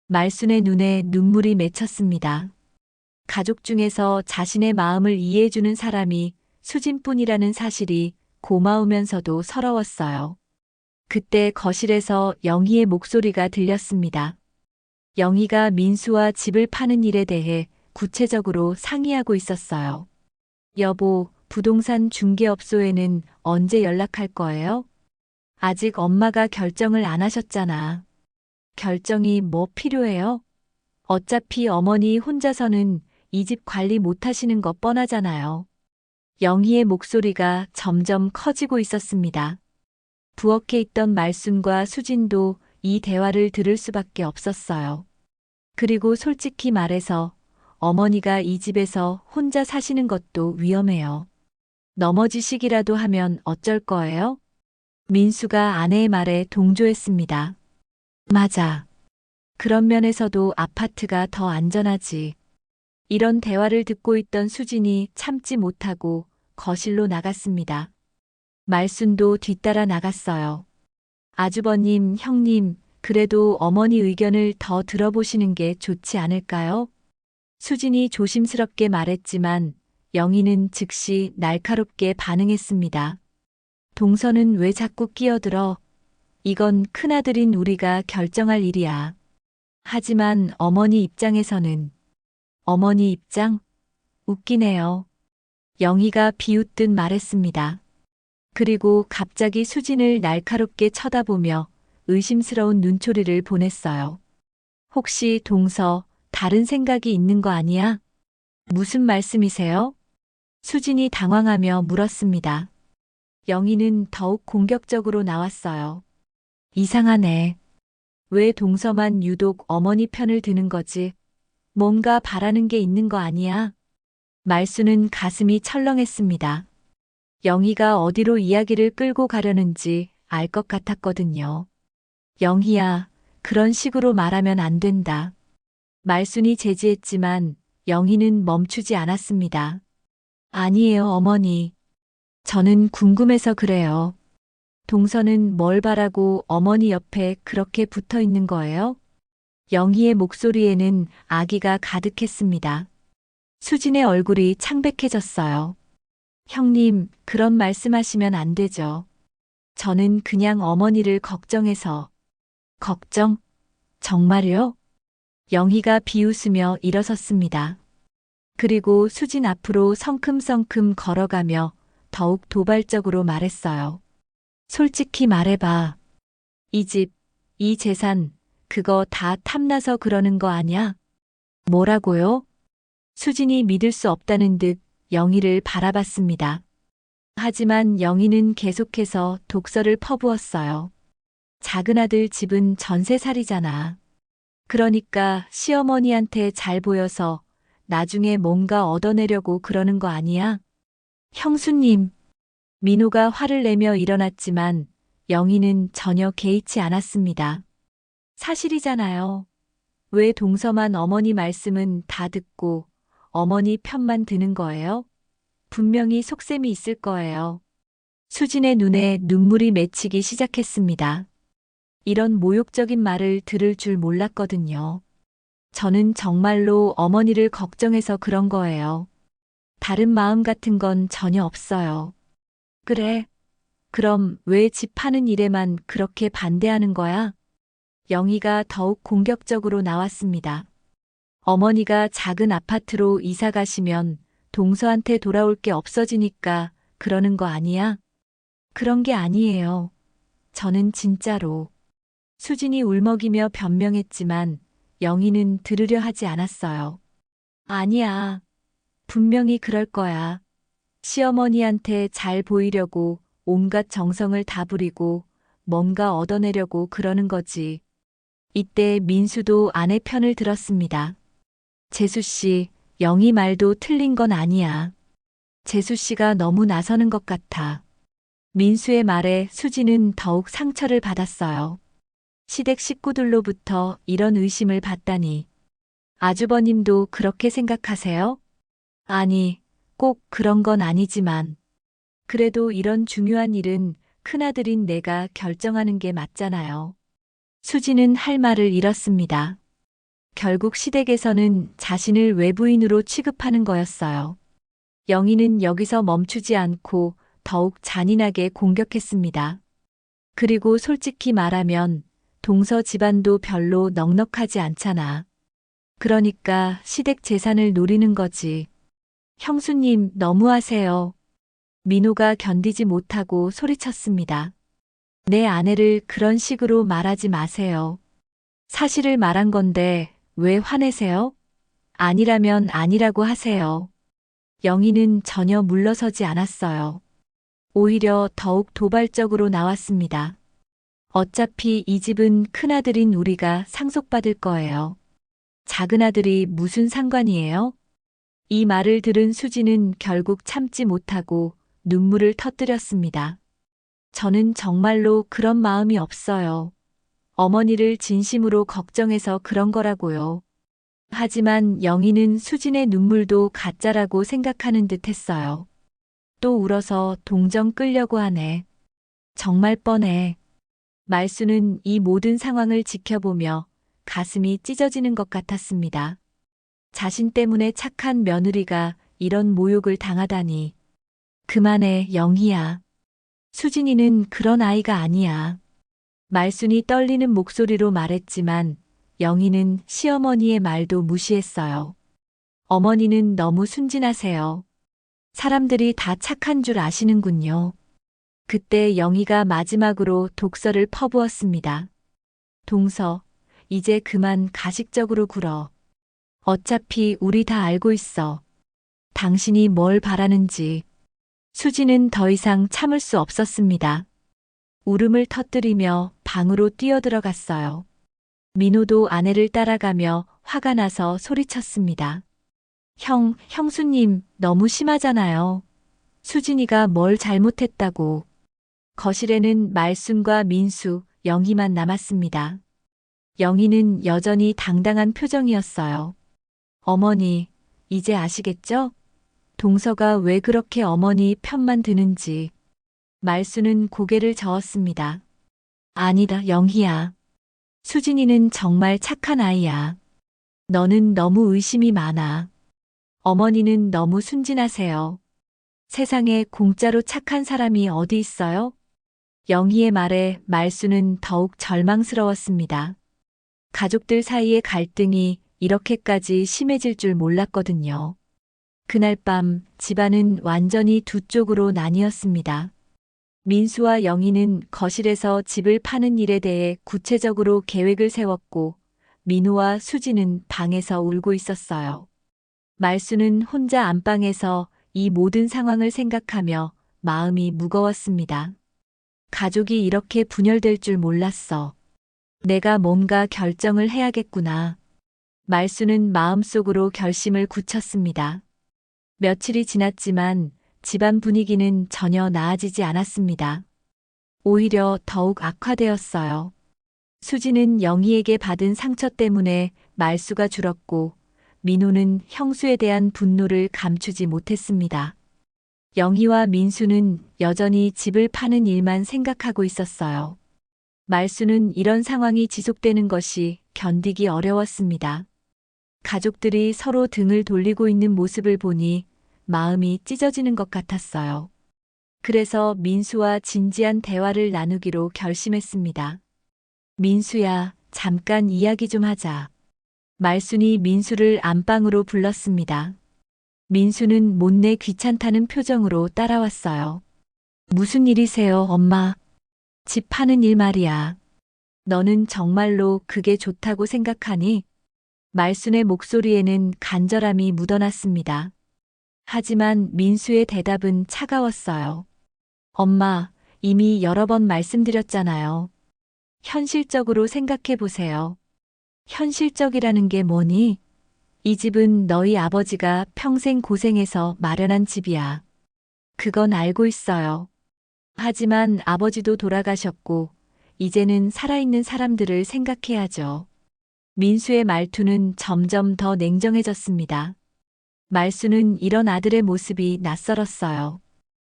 말순의 눈에 눈물이 맺혔습니다. 가족 중에서 자신의 마음을 이해해주는 사람이 수진뿐이라는 사실이 고마우면서도 서러웠어요. 그때 거실에서 영희의 목소리가 들렸습니다. 영희가 민수와 집을 파는 일에 대해 구체적으로 상의하고 있었어요. 여보, 부동산 중개업소에는 언제 연락할 거예요? 아직 엄마가 결정을 안 하셨잖아. 결정이 뭐 필요해요? 어차피 어머니 혼자서는 이 집 관리 못 하시는 거 뻔하잖아요. 영희의 목소리가 점점 커지고 있었습니다. 부엌에 있던 말순과 수진도 이 대화를 들을 수밖에 없었어요. 그리고 솔직히 말해서 어머니가 이 집에서 혼자 사시는 것도 위험해요. 넘어지시기라도 하면 어쩔 거예요? 민수가 아내의 말에 동조했습니다. 맞아. 그런 면에서도 아파트가 더 안전하지. 이런 대화를 듣고 있던 수진이 참지 못하고 거실로 나갔습니다. 말순도 뒤따라 나갔어요. 아주버님, 형님, 그래도 어머니 의견을 더 들어보시는 게 좋지 않을까요? 수진이 조심스럽게 말했지만 영희는 즉시 날카롭게 반응했습니다. 동서는 왜 자꾸 끼어들어? 이건 큰아들인 우리가 결정할 일이야. 하지만 어머니 입장에서는 어머니 입장? 웃기네요. 영희가 비웃듯 말했습니다. 그리고 갑자기 수진을 날카롭게 쳐다보며 의심스러운 눈초리를 보냈어요. 혹시 동서 다른 생각이 있는 거 아니야? 무슨 말씀이세요? 수진이 당황하며 물었습니다. 영희는 더욱 공격적으로 나왔어요. 이상하네. 왜 동서만 유독 어머니 편을 드는 거지? 뭔가 바라는 게 있는 거 아니야? 말수는 가슴이 철렁했습니다. 영희가 어디로 이야기를 끌고 가려는지 알 것 같았거든요. 영희야, 그런 식으로 말하면 안 된다. 말순이 제지했지만 영희는 멈추지 않았습니다. 아니에요, 어머니. 저는 궁금해서 그래요. 동서는 뭘 바라고 어머니 옆에 그렇게 붙어 있는 거예요? 영희의 목소리에는 아기가 가득했습니다. 수진의 얼굴이 창백해졌어요. 형님, 그런 말씀하시면 안 되죠. 저는 그냥 어머니를 걱정해서. 걱정? 정말요? 영희가 비웃으며 일어섰습니다. 그리고 수진 앞으로 성큼성큼 걸어가며 더욱 도발적으로 말했어요. 솔직히 말해봐. 이 집, 이 재산, 그거 다 탐나서 그러는 거 아냐? 뭐라고요? 수진이 믿을 수 없다는 듯 영희를 바라봤습니다. 하지만 영희는 계속해서 독설을 퍼부었어요. 작은아들 집은 전세살이잖아. 그러니까 시어머니한테 잘 보여서 나중에 뭔가 얻어내려고 그러는 거 아니야? 형수님. 민호가 화를 내며 일어났지만 영희는 전혀 개의치 않았습니다. 사실이잖아요. 왜 동서만 어머니 말씀은 다 듣고 어머니 편만 드는 거예요? 분명히 속셈이 있을 거예요. 수진의 눈에 눈물이 맺히기 시작했습니다. 이런 모욕적인 말을 들을 줄 몰랐거든요. 저는 정말로 어머니를 걱정해서 그런 거예요. 다른 마음 같은 건 전혀 없어요. 그래. 그럼 왜 집 파는 일에만 그렇게 반대하는 거야? 영희가 더욱 공격적으로 나왔습니다. 어머니가 작은 아파트로 이사 가시면 동서한테 돌아올 게 없어지니까 그러는 거 아니야? 그런 게 아니에요. 저는 진짜로. 수진이 울먹이며 변명했지만 영희는 들으려 하지 않았어요. 아니야. 분명히 그럴 거야. 시어머니한테 잘 보이려고 온갖 정성을 다 부리고 뭔가 얻어내려고 그러는 거지. 이때 민수도 아내 편을 들었습니다. 재수 씨, 영희 말도 틀린 건 아니야. 재수 씨가 너무 나서는 것 같아. 민수의 말에 수진은 더욱 상처를 받았어요. 시댁 식구들로부터 이런 의심을 받다니. 아주버님도 그렇게 생각하세요? 아니, 꼭 그런 건 아니지만. 그래도 이런 중요한 일은 큰아들인 내가 결정하는 게 맞잖아요. 수지는 할 말을 잃었습니다. 결국 시댁에서는 자신을 외부인으로 취급하는 거였어요. 영희는 여기서 멈추지 않고 더욱 잔인하게 공격했습니다. 그리고 솔직히 말하면 동서 집안도 별로 넉넉하지 않잖아. 그러니까 시댁 재산을 노리는 거지. 형수님, 너무하세요. 민호가 견디지 못하고 소리쳤습니다. 내 아내를 그런 식으로 말하지 마세요. 사실을 말한 건데 왜 화내세요? 아니라면 아니라고 하세요. 영희는 전혀 물러서지 않았어요. 오히려 더욱 도발적으로 나왔습니다. 어차피 이 집은 큰아들인 우리가 상속받을 거예요. 작은아들이 무슨 상관이에요? 이 말을 들은 수지는 결국 참지 못하고 눈물을 터뜨렸습니다. 저는 정말로 그런 마음이 없어요. 어머니를 진심으로 걱정해서 그런 거라고요. 하지만 영희는 수진의 눈물도 가짜라고 생각하는 듯 했어요. 또 울어서 동정 끌려고 하네. 정말 뻔해. 말수는 이 모든 상황을 지켜보며 가슴이 찢어지는 것 같았습니다. 자신 때문에 착한 며느리가 이런 모욕을 당하다니. 그만해, 영희야. 수진이는 그런 아이가 아니야. 말순이 떨리는 목소리로 말했지만 영희는 시어머니의 말도 무시했어요. 어머니는 너무 순진하세요. 사람들이 다 착한 줄 아시는군요. 그때 영희가 마지막으로 독서를 퍼부었습니다. 동서, 이제 그만 가식적으로 굴어. 어차피 우리 다 알고 있어. 당신이 뭘 바라는지. 수지는 더 이상 참을 수 없었습니다. 울음을 터뜨리며 방으로 뛰어들어갔어요. 민호도 아내를 따라가며 화가 나서 소리쳤습니다. 형수님, 너무 심하잖아요. 수진이가 뭘 잘못했다고. 거실에는 말순과 민수, 영희만 남았습니다. 영희는 여전히 당당한 표정이었어요. 어머니, 이제 아시겠죠? 동서가 왜 그렇게 어머니 편만 드는지. 말수는 고개를 저었습니다. 아니다, 영희야. 수진이는 정말 착한 아이야. 너는 너무 의심이 많아. 어머니는 너무 순진하세요. 세상에 공짜로 착한 사람이 어디 있어요? 영희의 말에 말수는 더욱 절망스러웠습니다. 가족들 사이의 갈등이 이렇게까지 심해질 줄 몰랐거든요. 그날 밤 집안은 완전히 두 쪽으로 나뉘었습니다. 민수와 영희는 거실에서 집을 파는 일에 대해 구체적으로 계획을 세웠고 민호와 수지는 방에서 울고 있었어요. 말수는 혼자 안방에서 이 모든 상황을 생각하며 마음이 무거웠습니다. 가족이 이렇게 분열될 줄 몰랐어. 내가 뭔가 결정을 해야겠구나. 말수는 마음속으로 결심을 굳혔습니다. 며칠이 지났지만 집안 분위기는 전혀 나아지지 않았습니다. 오히려 더욱 악화되었어요. 수지는 영희에게 받은 상처 때문에 말수가 줄었고 민호는 형수에 대한 분노를 감추지 못했습니다. 영희와 민수는 여전히 집을 파는 일만 생각하고 있었어요. 말수는 이런 상황이 지속되는 것이 견디기 어려웠습니다. 가족들이 서로 등을 돌리고 있는 모습을 보니 마음이 찢어지는 것 같았어요. 그래서 민수와 진지한 대화를 나누기로 결심했습니다. 민수야, 잠깐 이야기 좀 하자. 말순이 민수를 안방으로 불렀습니다. 민수는 못내 귀찮다는 표정으로 따라왔어요. 무슨 일이세요, 엄마? 집 파는 일 말이야. 너는 정말로 그게 좋다고 생각하니? 말순의 목소리에는 간절함이 묻어났습니다. 하지만 민수의 대답은 차가웠어요. 엄마, 이미 여러 번 말씀드렸잖아요. 현실적으로 생각해 보세요. 현실적이라는 게 뭐니? 이 집은 너희 아버지가 평생 고생해서 마련한 집이야. 그건 알고 있어요. 하지만 아버지도 돌아가셨고, 이제는 살아있는 사람들을 생각해야죠. 민수의 말투는 점점 더 냉정해졌습니다. 말수는 이런 아들의 모습이 낯설었어요.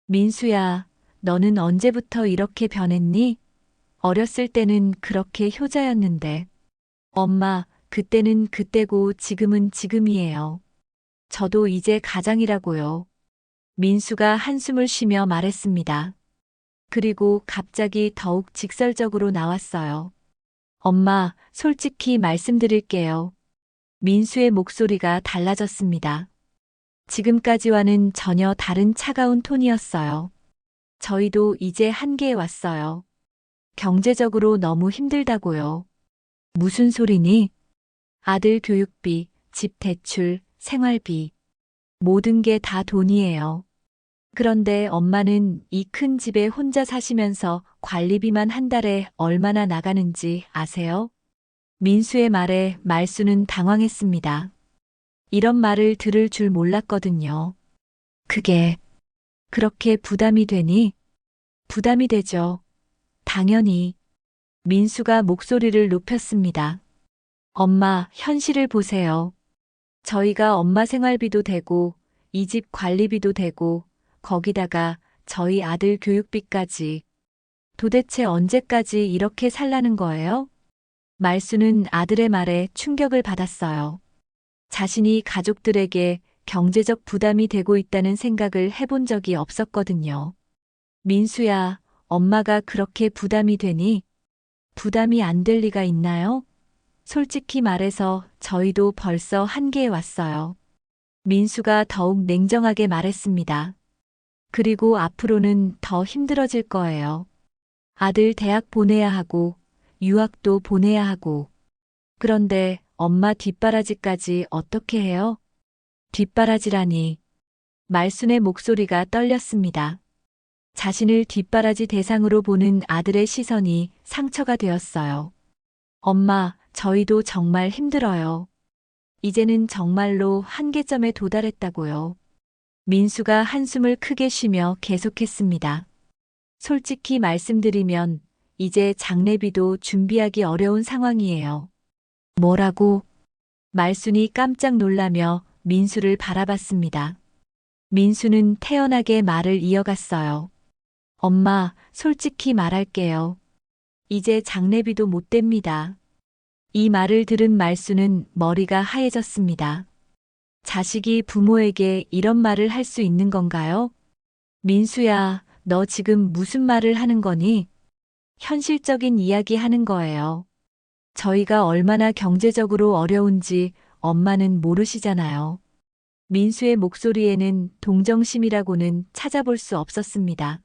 민수야, 너는 언제부터 이렇게 변했니? 어렸을 때는 그렇게 효자였는데. 엄마, 그때는 그때고 지금은 지금이에요. 저도 이제 가장이라고요. 민수가 한숨을 쉬며 말했습니다. 그리고 갑자기 더욱 직설적으로 나왔어요. 엄마, 솔직히 말씀드릴게요. 민수의 목소리가 달라졌습니다. 지금까지와는 전혀 다른 차가운 톤이었어요. 저희도 이제 한계에 왔어요. 경제적으로 너무 힘들다고요. 무슨 소리니? 아들 교육비, 집 대출, 생활비. 모든 게 다 돈이에요. 그런데 엄마는 이 큰 집에 혼자 사시면서 관리비만 한 달에 얼마나 나가는지 아세요? 민수의 말에 말수는 당황했습니다. 이런 말을 들을 줄 몰랐거든요. 그게 그렇게 부담이 되니? 부담이 되죠. 당연히. 민수가 목소리를 높였습니다. 엄마, 현실을 보세요. 저희가 엄마 생활비도 되고, 이 집 관리비도 되고, 거기다가 저희 아들 교육비까지. 도대체 언제까지 이렇게 살라는 거예요? 말수는 아들의 말에 충격을 받았어요. 자신이 가족들에게 경제적 부담이 되고 있다는 생각을 해본 적이 없었거든요. 민수야, 엄마가 그렇게 부담이 되니? 부담이 안 될 리가 있나요? 솔직히 말해서 저희도 벌써 한계에 왔어요. 민수가 더욱 냉정하게 말했습니다. 그리고 앞으로는 더 힘들어질 거예요. 아들 대학 보내야 하고, 유학도 보내야 하고. 그런데 엄마 뒷바라지까지 어떻게 해요? 뒷바라지라니. 말순의 목소리가 떨렸습니다. 자신을 뒷바라지 대상으로 보는 아들의 시선이 상처가 되었어요. 엄마, 저희도 정말 힘들어요. 이제는 정말로 한계점에 도달했다고요. 민수가 한숨을 크게 쉬며 계속했습니다. 솔직히 말씀드리면 이제 장례비도 준비하기 어려운 상황이에요. 뭐라고? 말순이 깜짝 놀라며 민수를 바라봤습니다. 민수는 태연하게 말을 이어갔어요. 엄마, 솔직히 말할게요. 이제 장례비도 못 댑니다. 이 말을 들은 말수는 머리가 하얘졌습니다. 자식이 부모에게 이런 말을 할 수 있는 건가요? 민수야, 너 지금 무슨 말을 하는 거니? 현실적인 이야기 하는 거예요. 저희가 얼마나 경제적으로 어려운지 엄마는 모르시잖아요. 민수의 목소리에는 동정심이라고는 찾아볼 수 없었습니다.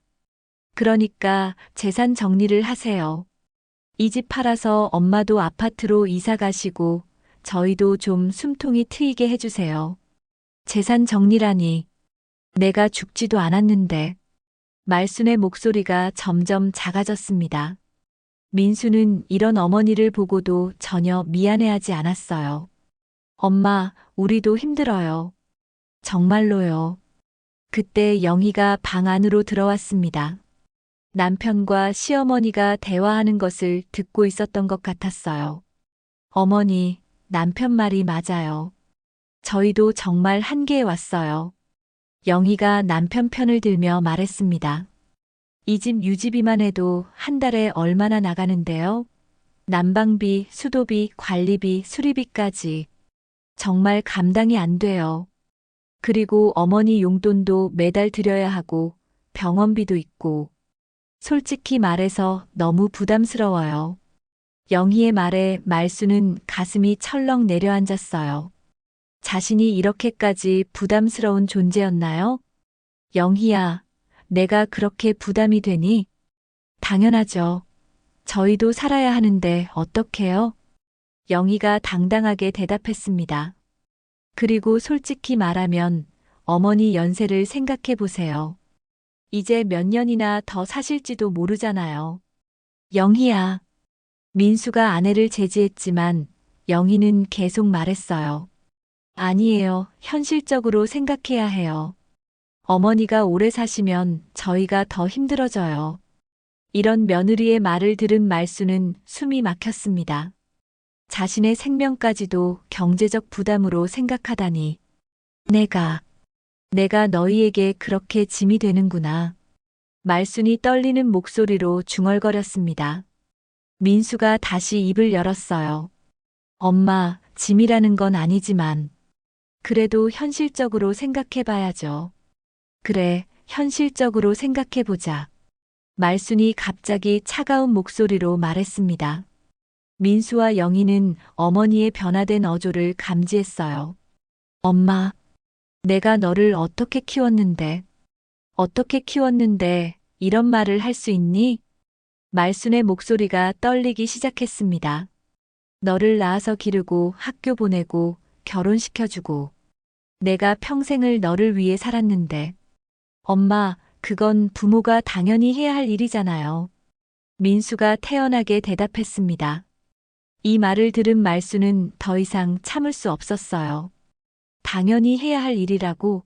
그러니까 재산 정리를 하세요. 이 집 팔아서 엄마도 아파트로 이사 가시고 저희도 좀 숨통이 트이게 해주세요. 재산 정리라니. 내가 죽지도 않았는데. 말순의 목소리가 점점 작아졌습니다. 민수는 이런 어머니를 보고도 전혀 미안해하지 않았어요. 엄마, 우리도 힘들어요. 정말로요. 그때 영희가 방 안으로 들어왔습니다. 남편과 시어머니가 대화하는 것을 듣고 있었던 것 같았어요. 어머니, 남편 말이 맞아요. 저희도 정말 한계에 왔어요. 영희가 남편 편을 들며 말했습니다. 이 집 유지비만 해도 한 달에 얼마나 나가는데요? 난방비, 수도비, 관리비, 수리비까지. 정말 감당이 안 돼요. 그리고 어머니 용돈도 매달 드려야 하고 병원비도 있고. 솔직히 말해서 너무 부담스러워요. 영희의 말에 말수는 가슴이 철렁 내려앉았어요. 자신이 이렇게까지 부담스러운 존재였나요? 영희야, 내가 그렇게 부담이 되니? 당연하죠. 저희도 살아야 하는데 어떡해요? 영희가 당당하게 대답했습니다. 그리고 솔직히 말하면 어머니 연세를 생각해 보세요. 이제 몇 년이나 더 사실지도 모르잖아요. 영희야. 민수가 아내를 제지했지만 영희는 계속 말했어요. 아니에요. 현실적으로 생각해야 해요. 어머니가 오래 사시면 저희가 더 힘들어져요. 이런 며느리의 말을 들은 말수는 숨이 막혔습니다. 자신의 생명까지도 경제적 부담으로 생각하다니. 내가 너희에게 그렇게 짐이 되는구나. 말순이 떨리는 목소리로 중얼거렸습니다. 민수가 다시 입을 열었어요. 엄마, 짐이라는 건 아니지만 그래도 현실적으로 생각해봐야죠. 그래, 현실적으로 생각해보자. 말순이 갑자기 차가운 목소리로 말했습니다. 민수와 영희는 어머니의 변화된 어조를 감지했어요. 엄마, 내가 너를 어떻게 키웠는데 이런 말을 할 수 있니? 말순의 목소리가 떨리기 시작했습니다. 너를 낳아서 기르고 학교 보내고 결혼시켜주고 내가 평생을 너를 위해 살았는데 엄마, 그건 부모가 당연히 해야 할 일이잖아요. 민수가 태연하게 대답했습니다. 이 말을 들은 말수는 더 이상 참을 수 없었어요. 당연히 해야 할 일이라고?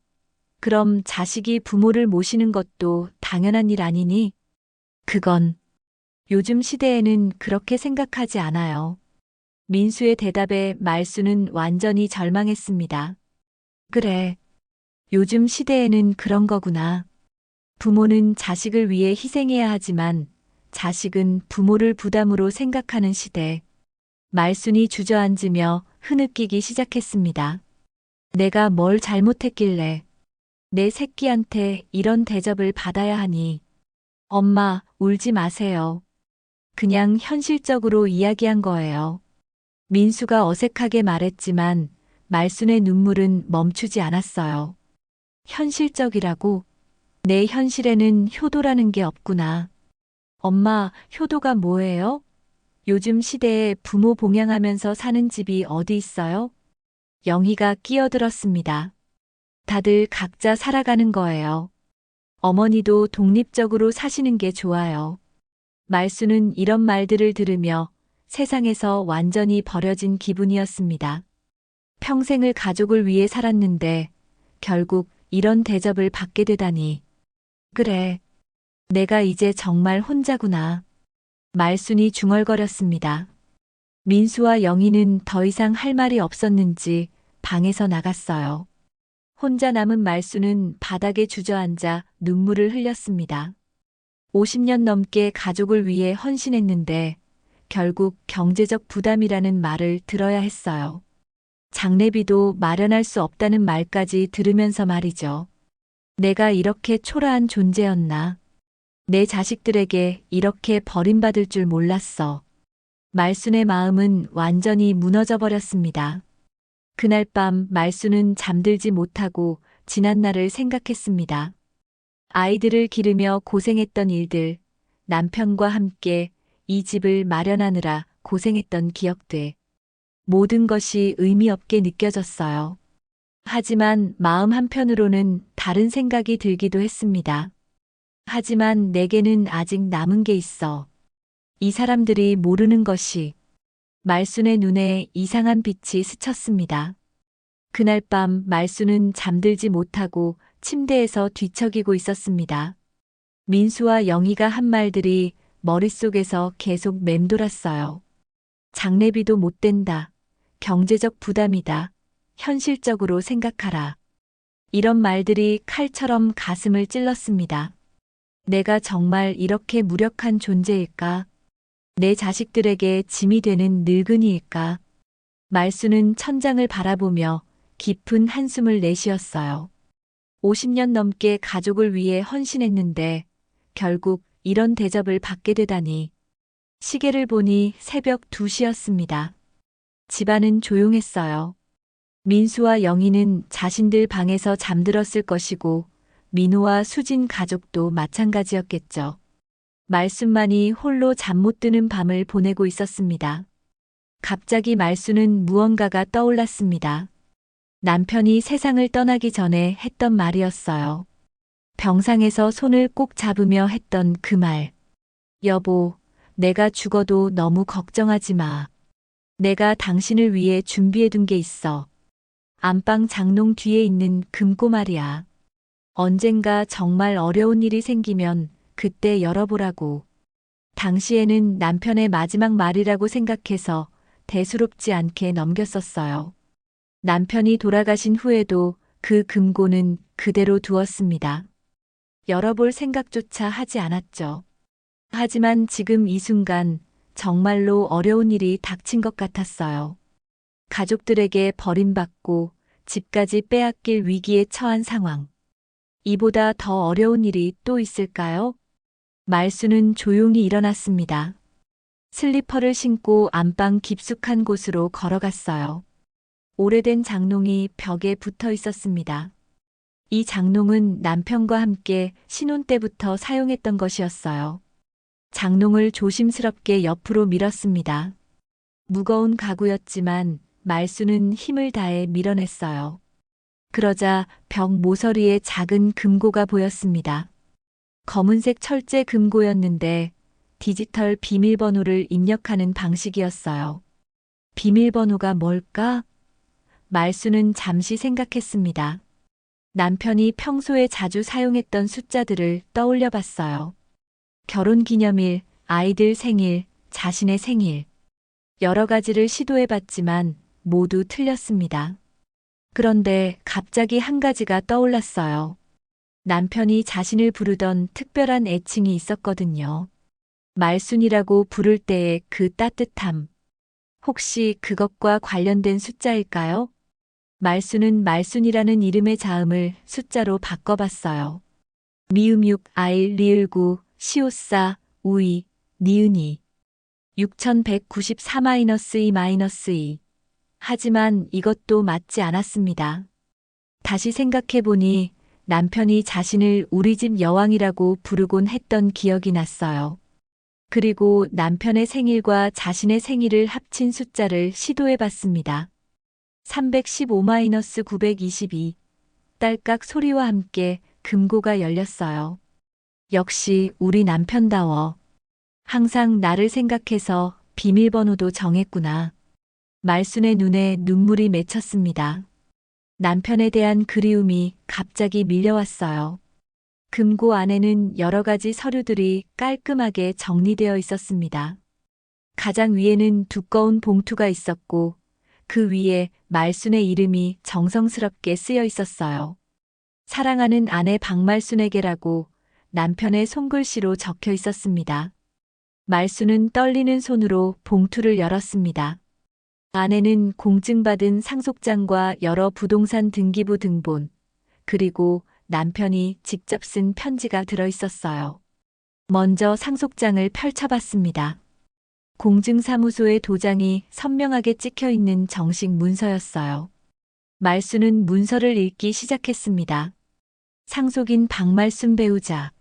그럼 자식이 부모를 모시는 것도 당연한 일 아니니? 그건 요즘 시대에는 그렇게 생각하지 않아요. 민수의 대답에 말수는 완전히 절망했습니다. 그래. 요즘 시대에는 그런 거구나. 부모는 자식을 위해 희생해야 하지만 자식은 부모를 부담으로 생각하는 시대. 말순이 주저앉으며 흐느끼기 시작했습니다. 내가 뭘 잘못했길래 내 새끼한테 이런 대접을 받아야 하니. 엄마, 울지 마세요. 그냥 현실적으로 이야기한 거예요. 민수가 어색하게 말했지만 말순의 눈물은 멈추지 않았어요. 현실적이라고? 내 현실에는 효도라는 게 없구나. 엄마, 효도가 뭐예요? 요즘 시대에 부모 봉양하면서 사는 집이 어디 있어요? 영희가 끼어들었습니다. 다들 각자 살아가는 거예요. 어머니도 독립적으로 사시는 게 좋아요. 말수는 이런 말들을 들으며 세상에서 완전히 버려진 기분이었습니다. 평생을 가족을 위해 살았는데 결국 이런 대접을 받게 되다니. 그래, 내가 이제 정말 혼자구나. 말순이 중얼거렸습니다. 민수와 영희는 더 이상 할 말이 없었는지 방에서 나갔어요. 혼자 남은 말순은 바닥에 주저앉아 눈물을 흘렸습니다. 50년 넘게 가족을 위해 헌신했는데 결국 경제적 부담이라는 말을 들어야 했어요. 장례비도 마련할 수 없다는 말까지 들으면서 말이죠. 내가 이렇게 초라한 존재였나? 내 자식들에게 이렇게 버림받을 줄 몰랐어. 말순의 마음은 완전히 무너져 버렸습니다. 그날 밤 말순은 잠들지 못하고 지난 날을 생각했습니다. 아이들을 기르며 고생했던 일들, 남편과 함께 이 집을 마련하느라 고생했던 기억들. 모든 것이 의미 없게 느껴졌어요. 하지만 마음 한편으로는 다른 생각이 들기도 했습니다. 하지만 내게는 아직 남은 게 있어. 이 사람들이 모르는 것이. 말순의 눈에 이상한 빛이 스쳤습니다. 그날 밤 말순은 잠들지 못하고 침대에서 뒤척이고 있었습니다. 민수와 영희가 한 말들이 머릿속에서 계속 맴돌았어요. 장례비도 못 된다. 경제적 부담이다. 현실적으로 생각하라. 이런 말들이 칼처럼 가슴을 찔렀습니다. 내가 정말 이렇게 무력한 존재일까? 내 자식들에게 짐이 되는 늙은이일까? 말수는 천장을 바라보며 깊은 한숨을 내쉬었어요. 50년 넘게 가족을 위해 헌신했는데 결국 이런 대접을 받게 되다니. 시계를 보니 새벽 2시였습니다. 집안은 조용했어요. 민수와 영희는 자신들 방에서 잠들었을 것이고 민호와 수진 가족도 마찬가지였겠죠. 말순만이 홀로 잠 못 드는 밤을 보내고 있었습니다. 갑자기 말순은 무언가가 떠올랐습니다. 남편이 세상을 떠나기 전에 했던 말이었어요. 병상에서 손을 꼭 잡으며 했던 그 말. 여보, 내가 죽어도 너무 걱정하지 마. 내가 당신을 위해 준비해둔 게 있어. 안방 장롱 뒤에 있는 금고 말이야. 언젠가 정말 어려운 일이 생기면 그때 열어보라고. 당시에는 남편의 마지막 말이라고 생각해서 대수롭지 않게 넘겼었어요. 남편이 돌아가신 후에도 그 금고는 그대로 두었습니다. 열어볼 생각조차 하지 않았죠. 하지만 지금 이 순간 정말로 어려운 일이 닥친 것 같았어요. 가족들에게 버림받고 집까지 빼앗길 위기에 처한 상황. 이보다 더 어려운 일이 또 있을까요? 말수는 조용히 일어났습니다. 슬리퍼를 신고 안방 깊숙한 곳으로 걸어갔어요. 오래된 장롱이 벽에 붙어 있었습니다. 이 장롱은 남편과 함께 신혼 때부터 사용했던 것이었어요. 장롱을 조심스럽게 옆으로 밀었습니다. 무거운 가구였지만 말수는 힘을 다해 밀어냈어요. 그러자 벽 모서리에 작은 금고가 보였습니다. 검은색 철제 금고였는데 디지털 비밀번호를 입력하는 방식이었어요. 비밀번호가 뭘까? 말수는 잠시 생각했습니다. 남편이 평소에 자주 사용했던 숫자들을 떠올려 봤어요. 결혼 기념일, 아이들 생일, 자신의 생일. 여러 가지를 시도해 봤지만 모두 틀렸습니다. 그런데 갑자기 한 가지가 떠올랐어요. 남편이 자신을 부르던 특별한 애칭이 있었거든요. 말순이라고 부를 때의 그 따뜻함. 혹시 그것과 관련된 숫자일까요? 말순은 말순이라는 이름의 자음을 숫자로 바꿔봤어요. 미음 6, 아일, 리을 9, 시오싸, 우이, 니은이. 6194-2-2. 하지만 이것도 맞지 않았습니다. 다시 생각해보니 남편이 자신을 우리 집 여왕이라고 부르곤 했던 기억이 났어요. 그리고 남편의 생일과 자신의 생일을 합친 숫자를 시도해봤습니다. 315-922. 딸깍 소리와 함께 금고가 열렸어요. 역시 우리 남편다워. 항상 나를 생각해서 비밀번호도 정했구나. 말순의 눈에 눈물이 맺혔습니다. 남편에 대한 그리움이 갑자기 밀려왔어요. 금고 안에는 여러 가지 서류들이 깔끔하게 정리되어 있었습니다. 가장 위에는 두꺼운 봉투가 있었고 그 위에 말순의 이름이 정성스럽게 쓰여 있었어요. 사랑하는 아내 박말순에게라고 남편의 손글씨로 적혀 있었습니다. 말순은 떨리는 손으로 봉투를 열었습니다. 안에는 공증받은 상속장과 여러 부동산 등기부 등본, 그리고 남편이 직접 쓴 편지가 들어 있었어요. 먼저 상속장을 펼쳐봤습니다. 공증사무소의 도장이 선명하게 찍혀 있는 정식 문서였어요. 말순은 문서를 읽기 시작했습니다. 상속인 박말순 배우자.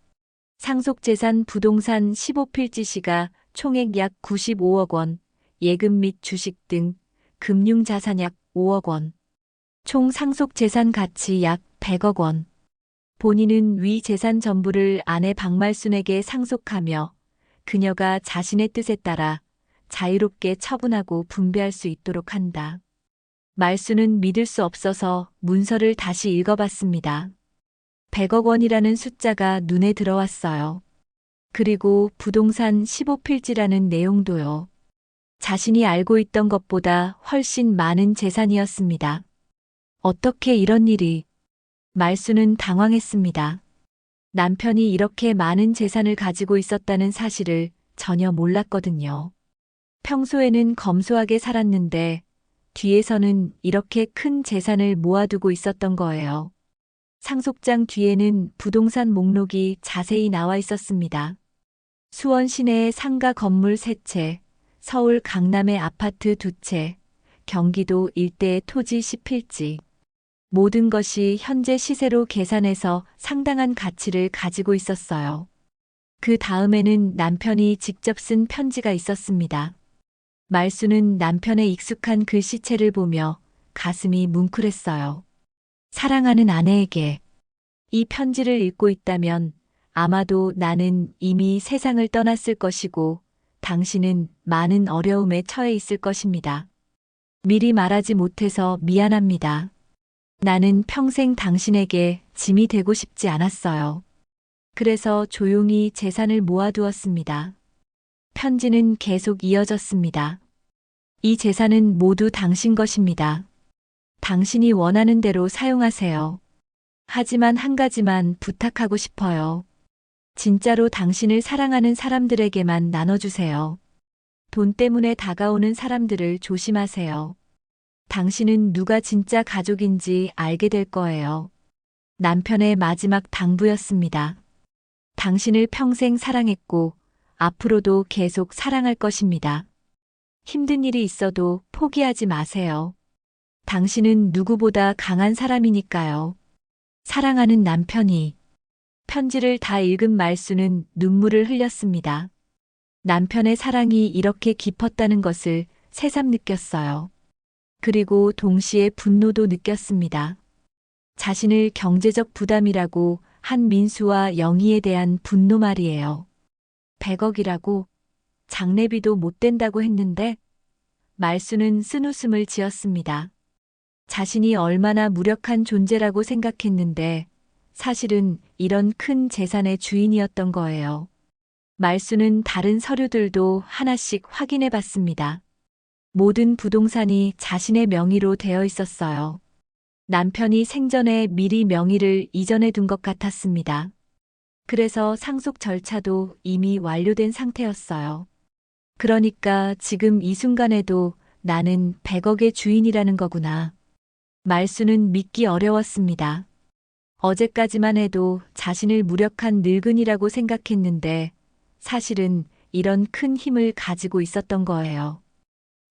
상속재산 부동산 15필지 가 총액 약 95억 원, 예금 및 주식 등 금융자산 약 5억 원. 총 상속재산 가치 약 100억 원. 본인은 위 재산 전부를 아내 박말순에게 상속하며 그녀가 자신의 뜻에 따라 자유롭게 처분하고 분배할 수 있도록 한다. 말순은 믿을 수 없어서 문서를 다시 읽어봤습니다. 100억 원이라는 숫자가 눈에 들어왔어요. 그리고 부동산 15필지라는 내용도요. 자신이 알고 있던 것보다 훨씬 많은 재산이었습니다. 어떻게 이런 일이? 말순은 당황했습니다. 남편이 이렇게 많은 재산을 가지고 있었다는 사실을 전혀 몰랐거든요. 평소에는 검소하게 살았는데 뒤에서는 이렇게 큰 재산을 모아두고 있었던 거예요. 상속장 뒤에는 부동산 목록이 자세히 나와 있었습니다. 수원 시내의 상가 건물 3채, 서울 강남의 아파트 2채, 경기도 일대의 토지 10필지. 모든 것이 현재 시세로 계산해서 상당한 가치를 가지고 있었어요. 그 다음에는 남편이 직접 쓴 편지가 있었습니다. 말순은 남편의 익숙한 글씨체를 보며 가슴이 뭉클했어요. 사랑하는 아내에게. 이 편지를 읽고 있다면 아마도 나는 이미 세상을 떠났을 것이고 당신은 많은 어려움에 처해 있을 것입니다. 미리 말하지 못해서 미안합니다. 나는 평생 당신에게 짐이 되고 싶지 않았어요. 그래서 조용히 재산을 모아두었습니다. 편지는 계속 이어졌습니다. 이 재산은 모두 당신 것입니다. 당신이 원하는 대로 사용하세요. 하지만 한 가지만 부탁하고 싶어요. 진짜로 당신을 사랑하는 사람들에게만 나눠주세요. 돈 때문에 다가오는 사람들을 조심하세요. 당신은 누가 진짜 가족인지 알게 될 거예요. 남편의 마지막 당부였습니다. 당신을 평생 사랑했고 앞으로도 계속 사랑할 것입니다. 힘든 일이 있어도 포기하지 마세요. 당신은 누구보다 강한 사람이니까요. 사랑하는 남편이. 편지를 다 읽은 말순은 눈물을 흘렸습니다. 남편의 사랑이 이렇게 깊었다는 것을 새삼 느꼈어요. 그리고 동시에 분노도 느꼈습니다. 자신을 경제적 부담이라고 한 민수와 영희에 대한 분노 말이에요. 100억이라고 장례비도 못 된다고 했는데 말순은 쓴웃음을 지었습니다. 자신이 얼마나 무력한 존재라고 생각했는데 사실은 이런 큰 재산의 주인이었던 거예요. 말순은 다른 서류들도 하나씩 확인해 봤습니다. 모든 부동산이 자신의 명의로 되어 있었어요. 남편이 생전에 미리 명의를 이전해 둔 것 같았습니다. 그래서 상속 절차도 이미 완료된 상태였어요. 그러니까 지금 이 순간에도 나는 100억의 주인이라는 거구나. 말수는 믿기 어려웠습니다. 어제까지만 해도 자신을 무력한 늙은이라고 생각했는데 사실은 이런 큰 힘을 가지고 있었던 거예요.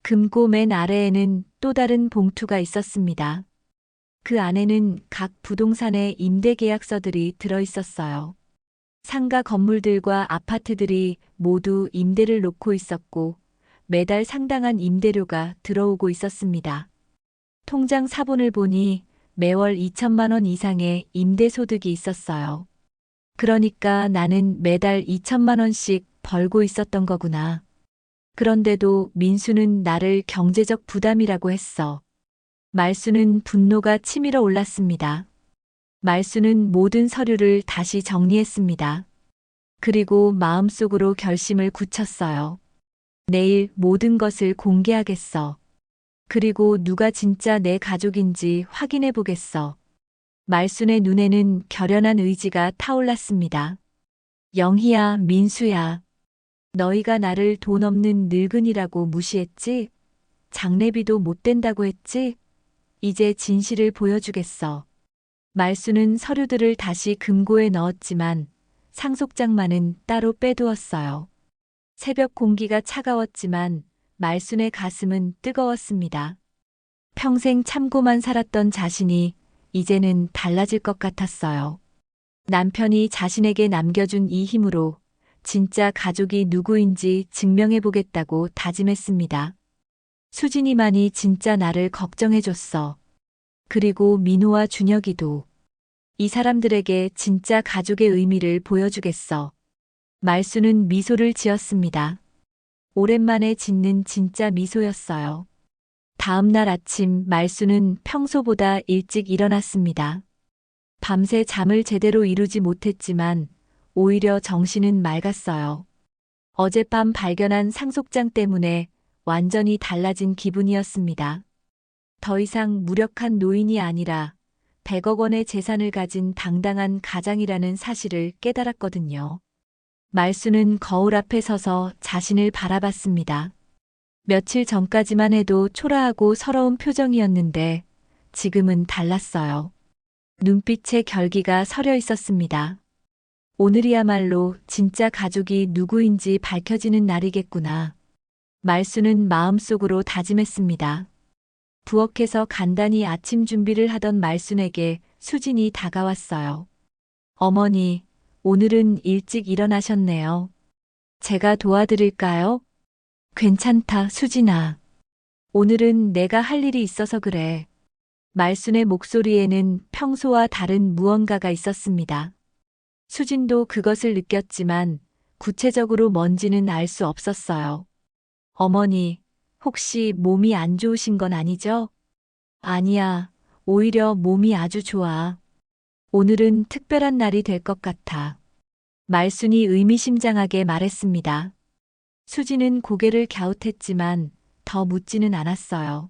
금고 맨 아래에는 또 다른 봉투가 있었습니다. 그 안에는 각 부동산의 임대 계약서들이 들어 있었어요. 상가 건물들과 아파트들이 모두 임대를 놓고 있었고 매달 상당한 임대료가 들어오고 있었습니다. 통장 사본을 보니 매월 2천만 원 이상의 임대 소득이 있었어요. 그러니까 나는 매달 2천만 원씩 벌고 있었던 거구나. 그런데도 민수는 나를 경제적 부담이라고 했어. 말수는 분노가 치밀어 올랐습니다. 말수는 모든 서류를 다시 정리했습니다. 그리고 마음속으로 결심을 굳혔어요. 내일 모든 것을 공개하겠어. 그리고 누가 진짜 내 가족인지 확인해 보겠어. 말순의 눈에는 결연한 의지가 타올랐습니다. 영희야, 민수야. 너희가 나를 돈 없는 늙은이라고 무시했지? 장례비도 못 된다고 했지? 이제 진실을 보여주겠어. 말수는 서류들을 다시 금고에 넣었지만 상속장만은 따로 빼두었어요. 새벽 공기가 차가웠지만 말순의 가슴은 뜨거웠습니다. 평생 참고만 살았던 자신이 이제는 달라질 것 같았어요. 남편이 자신에게 남겨준 이 힘으로 진짜 가족이 누구인지 증명해보겠다고 다짐했습니다. 수진이만이 진짜 나를 걱정해줬어. 그리고 민호와 준혁이도. 이 사람들에게 진짜 가족의 의미를 보여주겠어. 말수는 미소를 지었습니다. 오랜만에 짓는 진짜 미소였어요. 다음 날 아침 말수는 평소보다 일찍 일어났습니다. 밤새 잠을 제대로 이루지 못했지만 오히려 정신은 맑았어요. 어젯밤 발견한 상속장 때문에 완전히 달라진 기분이었습니다. 더 이상 무력한 노인이 아니라 100억 원의 재산을 가진 당당한 가장이라는 사실을 깨달았거든요. 말수는 거울 앞에 서서 자신을 바라봤습니다. 며칠 전까지만 해도 초라하고 서러운 표정이었는데 지금은 달랐어요. 눈빛에 결기가 서려 있었습니다. 오늘이야말로 진짜 가족이 누구인지 밝혀지는 날이겠구나. 말수는 마음속으로 다짐했습니다. 부엌에서 간단히 아침 준비를 하던 말순에게 수진이 다가왔어요. 어머니, 오늘은 일찍 일어나셨네요. 제가 도와드릴까요? 괜찮다, 수진아. 오늘은 내가 할 일이 있어서 그래. 말순의 목소리에는 평소와 다른 무언가가 있었습니다. 수진도 그것을 느꼈지만 구체적으로 뭔지는 알 수 없었어요. 어머니, 혹시 몸이 안 좋으신 건 아니죠? 아니야, 오히려 몸이 아주 좋아. 오늘은 특별한 날이 될 것 같아. 말순이 의미심장하게 말했습니다. 수지는 고개를 갸웃했지만 더 묻지는 않았어요.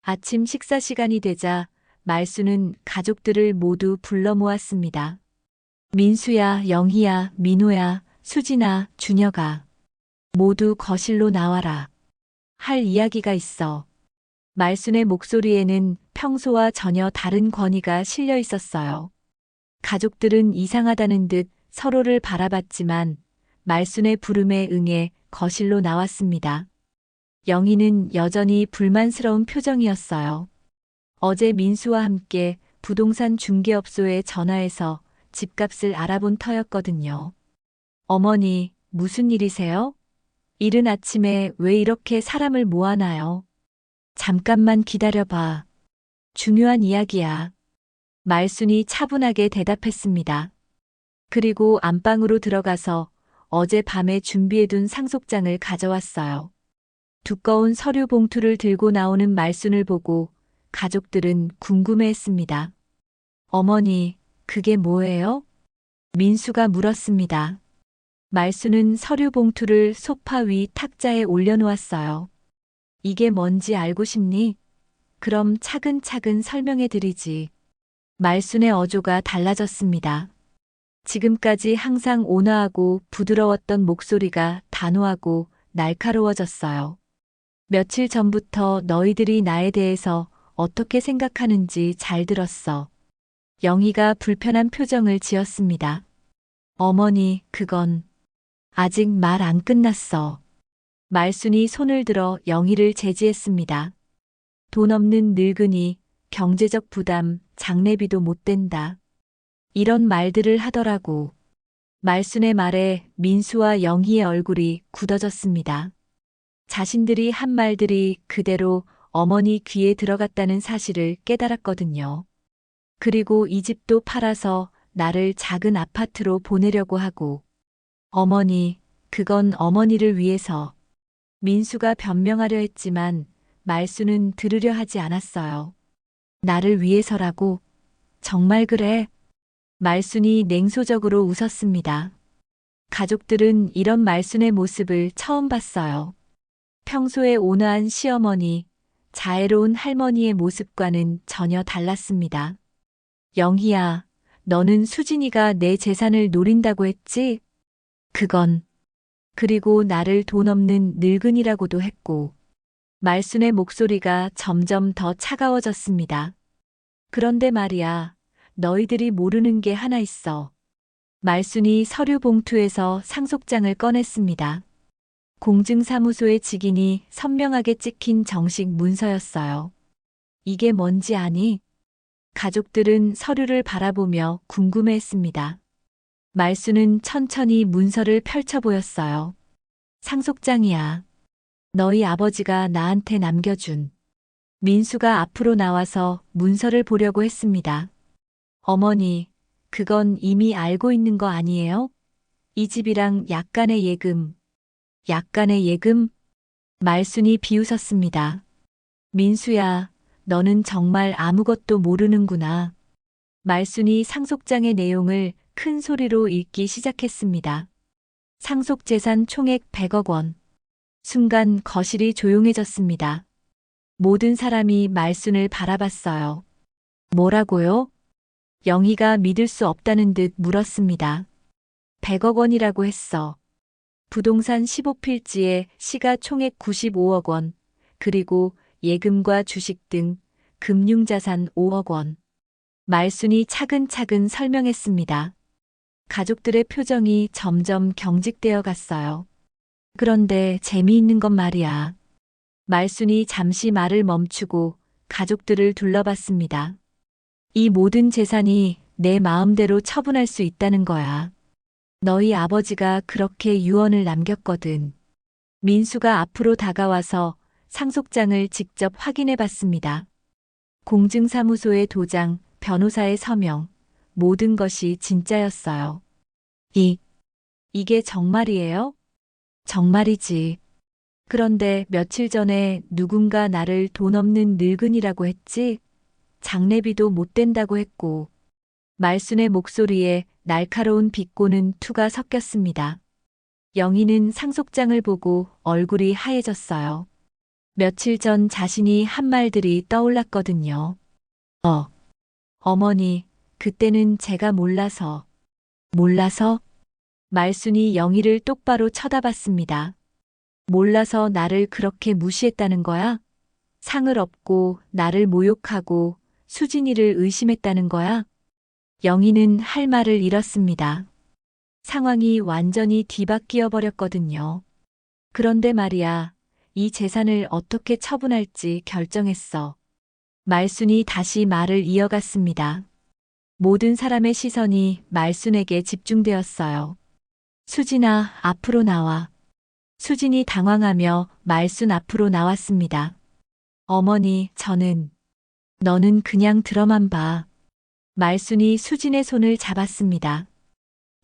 아침 식사 시간이 되자 말순은 가족들을 모두 불러 모았습니다. 민수야, 영희야, 민호야, 수진아, 준혁아. 모두 거실로 나와라. 할 이야기가 있어. 말순의 목소리에는 평소와 전혀 다른 권위가 실려 있었어요. 가족들은 이상하다는 듯 서로를 바라봤지만 말순의 부름에 응해 거실로 나왔습니다. 영희는 여전히 불만스러운 표정이었어요. 어제 민수와 함께 부동산 중개업소에 전화해서 집값을 알아본 터였거든요. 어머니, 무슨 일이세요? 이른 아침에 왜 이렇게 사람을 모아놔요? 잠깐만 기다려봐. 중요한 이야기야. 말순이 차분하게 대답했습니다. 그리고 안방으로 들어가서 어젯밤에 준비해둔 상속장을 가져왔어요. 두꺼운 서류 봉투를 들고 나오는 말순을 보고 가족들은 궁금해했습니다. 어머니, 그게 뭐예요? 민수가 물었습니다. 말순은 서류 봉투를 소파 위 탁자에 올려놓았어요. 이게 뭔지 알고 싶니? 그럼 차근차근 설명해 드리지. 말순의 어조가 달라졌습니다. 지금까지 항상 온화하고 부드러웠던 목소리가 단호하고 날카로워졌어요. 며칠 전부터 너희들이 나에 대해서 어떻게 생각하는지 잘 들었어. 영희가 불편한 표정을 지었습니다. 어머니, 그건 아직 말 안 끝났어. 말순이 손을 들어 영희를 제지했습니다. 돈 없는 늙은이, 경제적 부담, 장례비도 못 된다. 이런 말들을 하더라고. 말순의 말에 민수와 영희의 얼굴이 굳어졌습니다. 자신들이 한 말들이 그대로 어머니 귀에 들어갔다는 사실을 깨달았거든요. 그리고 이 집도 팔아서 나를 작은 아파트로 보내려고 하고. 어머니, 그건 어머니를 위해서. 민수가 변명하려 했지만 말수는 들으려 하지 않았어요. 나를 위해서라고. 정말 그래. 말순이 냉소적으로 웃었습니다. 가족들은 이런 말순의 모습을 처음 봤어요. 평소에 온화한 시어머니, 자애로운 할머니의 모습과는 전혀 달랐습니다. 영희야, 너는 수진이가 내 재산을 노린다고 했지? 그건. 그리고 나를 돈 없는 늙은이라고도 했고. 말순의 목소리가 점점 더 차가워졌습니다. 그런데 말이야, 너희들이 모르는 게 하나 있어. 말순이 서류 봉투에서 상속장을 꺼냈습니다. 공증사무소의 직인이 선명하게 찍힌 정식 문서였어요. 이게 뭔지 아니? 가족들은 서류를 바라보며 궁금해했습니다. 말순은 천천히 문서를 펼쳐 보였어요. 상속장이야. 너희 아버지가 나한테 남겨준. 민수가 앞으로 나와서 문서를 보려고 했습니다. 어머니, 그건 이미 알고 있는 거 아니에요? 이 집이랑 약간의 예금. 약간의 예금? 말순이 비웃었습니다. 민수야, 너는 정말 아무것도 모르는구나. 말순이 상속장의 내용을 큰 소리로 읽기 시작했습니다. 상속재산 총액 100억 원. 순간 거실이 조용해졌습니다. 모든 사람이 말순을 바라봤어요. 뭐라고요? 영희가 믿을 수 없다는 듯 물었습니다. 100억 원이라고 했어. 부동산 15필지에 시가 총액 95억 원, 그리고 예금과 주식 등 금융자산 5억 원. 말순이 차근차근 설명했습니다. 가족들의 표정이 점점 경직되어 갔어요. 그런데 재미있는 건 말이야. 말순이 잠시 말을 멈추고 가족들을 둘러봤습니다. 이 모든 재산이 내 마음대로 처분할 수 있다는 거야. 너희 아버지가 그렇게 유언을 남겼거든. 민수가 앞으로 다가와서 상속장을 직접 확인해 봤습니다. 공증사무소의 도장, 변호사의 서명, 모든 것이 진짜였어요. 이게 정말이에요? 정말이지. 그런데 며칠 전에 누군가 나를 돈 없는 늙은이라고 했지? 장례비도 못 된다고 했고. 말순의 목소리에 날카로운 비꼬는 투가 섞였습니다. 영희는 상속장을 보고 얼굴이 하얘졌어요. 며칠 전 자신이 한 말들이 떠올랐거든요. 어머니, 그때는 제가 몰라서. 몰라서? 말순이 영희를 똑바로 쳐다봤습니다. 몰라서 나를 그렇게 무시했다는 거야? 상을 업고 나를 모욕하고 수진이를 의심했다는 거야? 영희는 할 말을 잃었습니다. 상황이 완전히 뒤바뀌어 버렸거든요. 그런데 말이야, 이 재산을 어떻게 처분할지 결정했어. 말순이 다시 말을 이어갔습니다. 모든 사람의 시선이 말순에게 집중되었어요. 수진아, 앞으로 나와. 수진이 당황하며 말순 앞으로 나왔습니다. 어머니, 너는 그냥 들어만 봐. 말순이 수진의 손을 잡았습니다.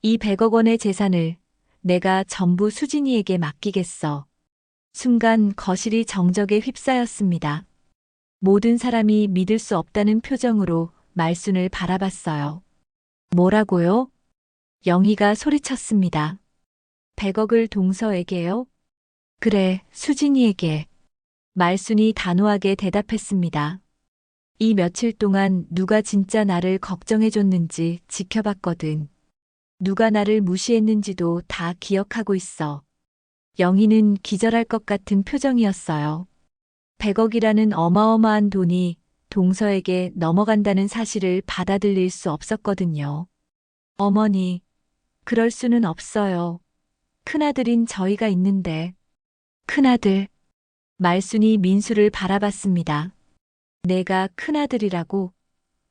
이 100억 원의 재산을 내가 전부 수진이에게 맡기겠어. 순간 거실이 정적에 휩싸였습니다. 모든 사람이 믿을 수 없다는 표정으로 말순을 바라봤어요. 뭐라고요? 영희가 소리쳤습니다. 100억을 동서에게요? 그래, 수진이에게. 말순이 단호하게 대답했습니다. 이 며칠 동안 누가 진짜 나를 걱정해줬는지 지켜봤거든. 누가 나를 무시했는지도 다 기억하고 있어. 영희는 기절할 것 같은 표정이었어요. 100억이라는 어마어마한 돈이 동서에게 넘어간다는 사실을 받아들일 수 없었거든요. 어머니, 그럴 수는 없어요. 큰아들인 저희가 있는데. 큰아들. 말순이 민수를 바라봤습니다. 내가 큰아들이라고?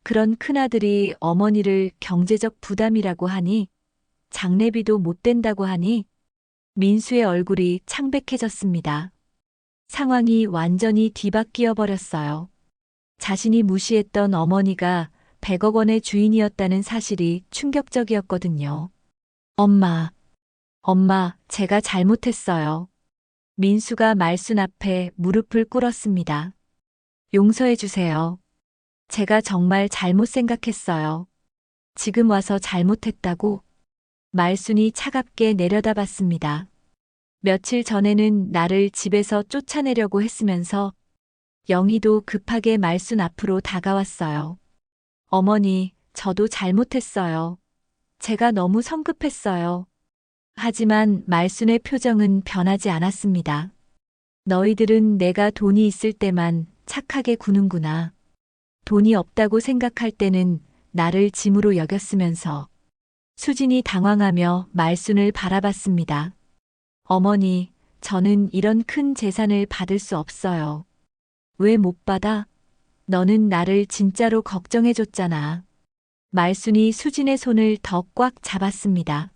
그런 큰아들이 어머니를 경제적 부담이라고 하니? 장례비도 못 된다고 하니? 민수의 얼굴이 창백해졌습니다. 상황이 완전히 뒤바뀌어 버렸어요. 자신이 무시했던 어머니가 100억 원의 주인이었다는 사실이 충격적이었거든요. 엄마, 제가 잘못했어요. 민수가 말순 앞에 무릎을 꿇었습니다. 용서해 주세요. 제가 정말 잘못 생각했어요. 지금 와서 잘못했다고? 말순이 차갑게 내려다봤습니다. 며칠 전에는 나를 집에서 쫓아내려고 했으면서 영희도 급하게 말순 앞으로 다가왔어요. 어머니, 저도 잘못했어요. 제가 너무 성급했어요. 하지만 말순의 표정은 변하지 않았습니다. 너희들은 내가 돈이 있을 때만 착하게 구는구나. 돈이 없다고 생각할 때는 나를 짐으로 여겼으면서. 수진이 당황하며 말순을 바라봤습니다. 어머니, 저는 이런 큰 재산을 받을 수 없어요. 왜 못 받아? 너는 나를 진짜로 걱정해줬잖아. 말순이 수진의 손을 더 꽉 잡았습니다.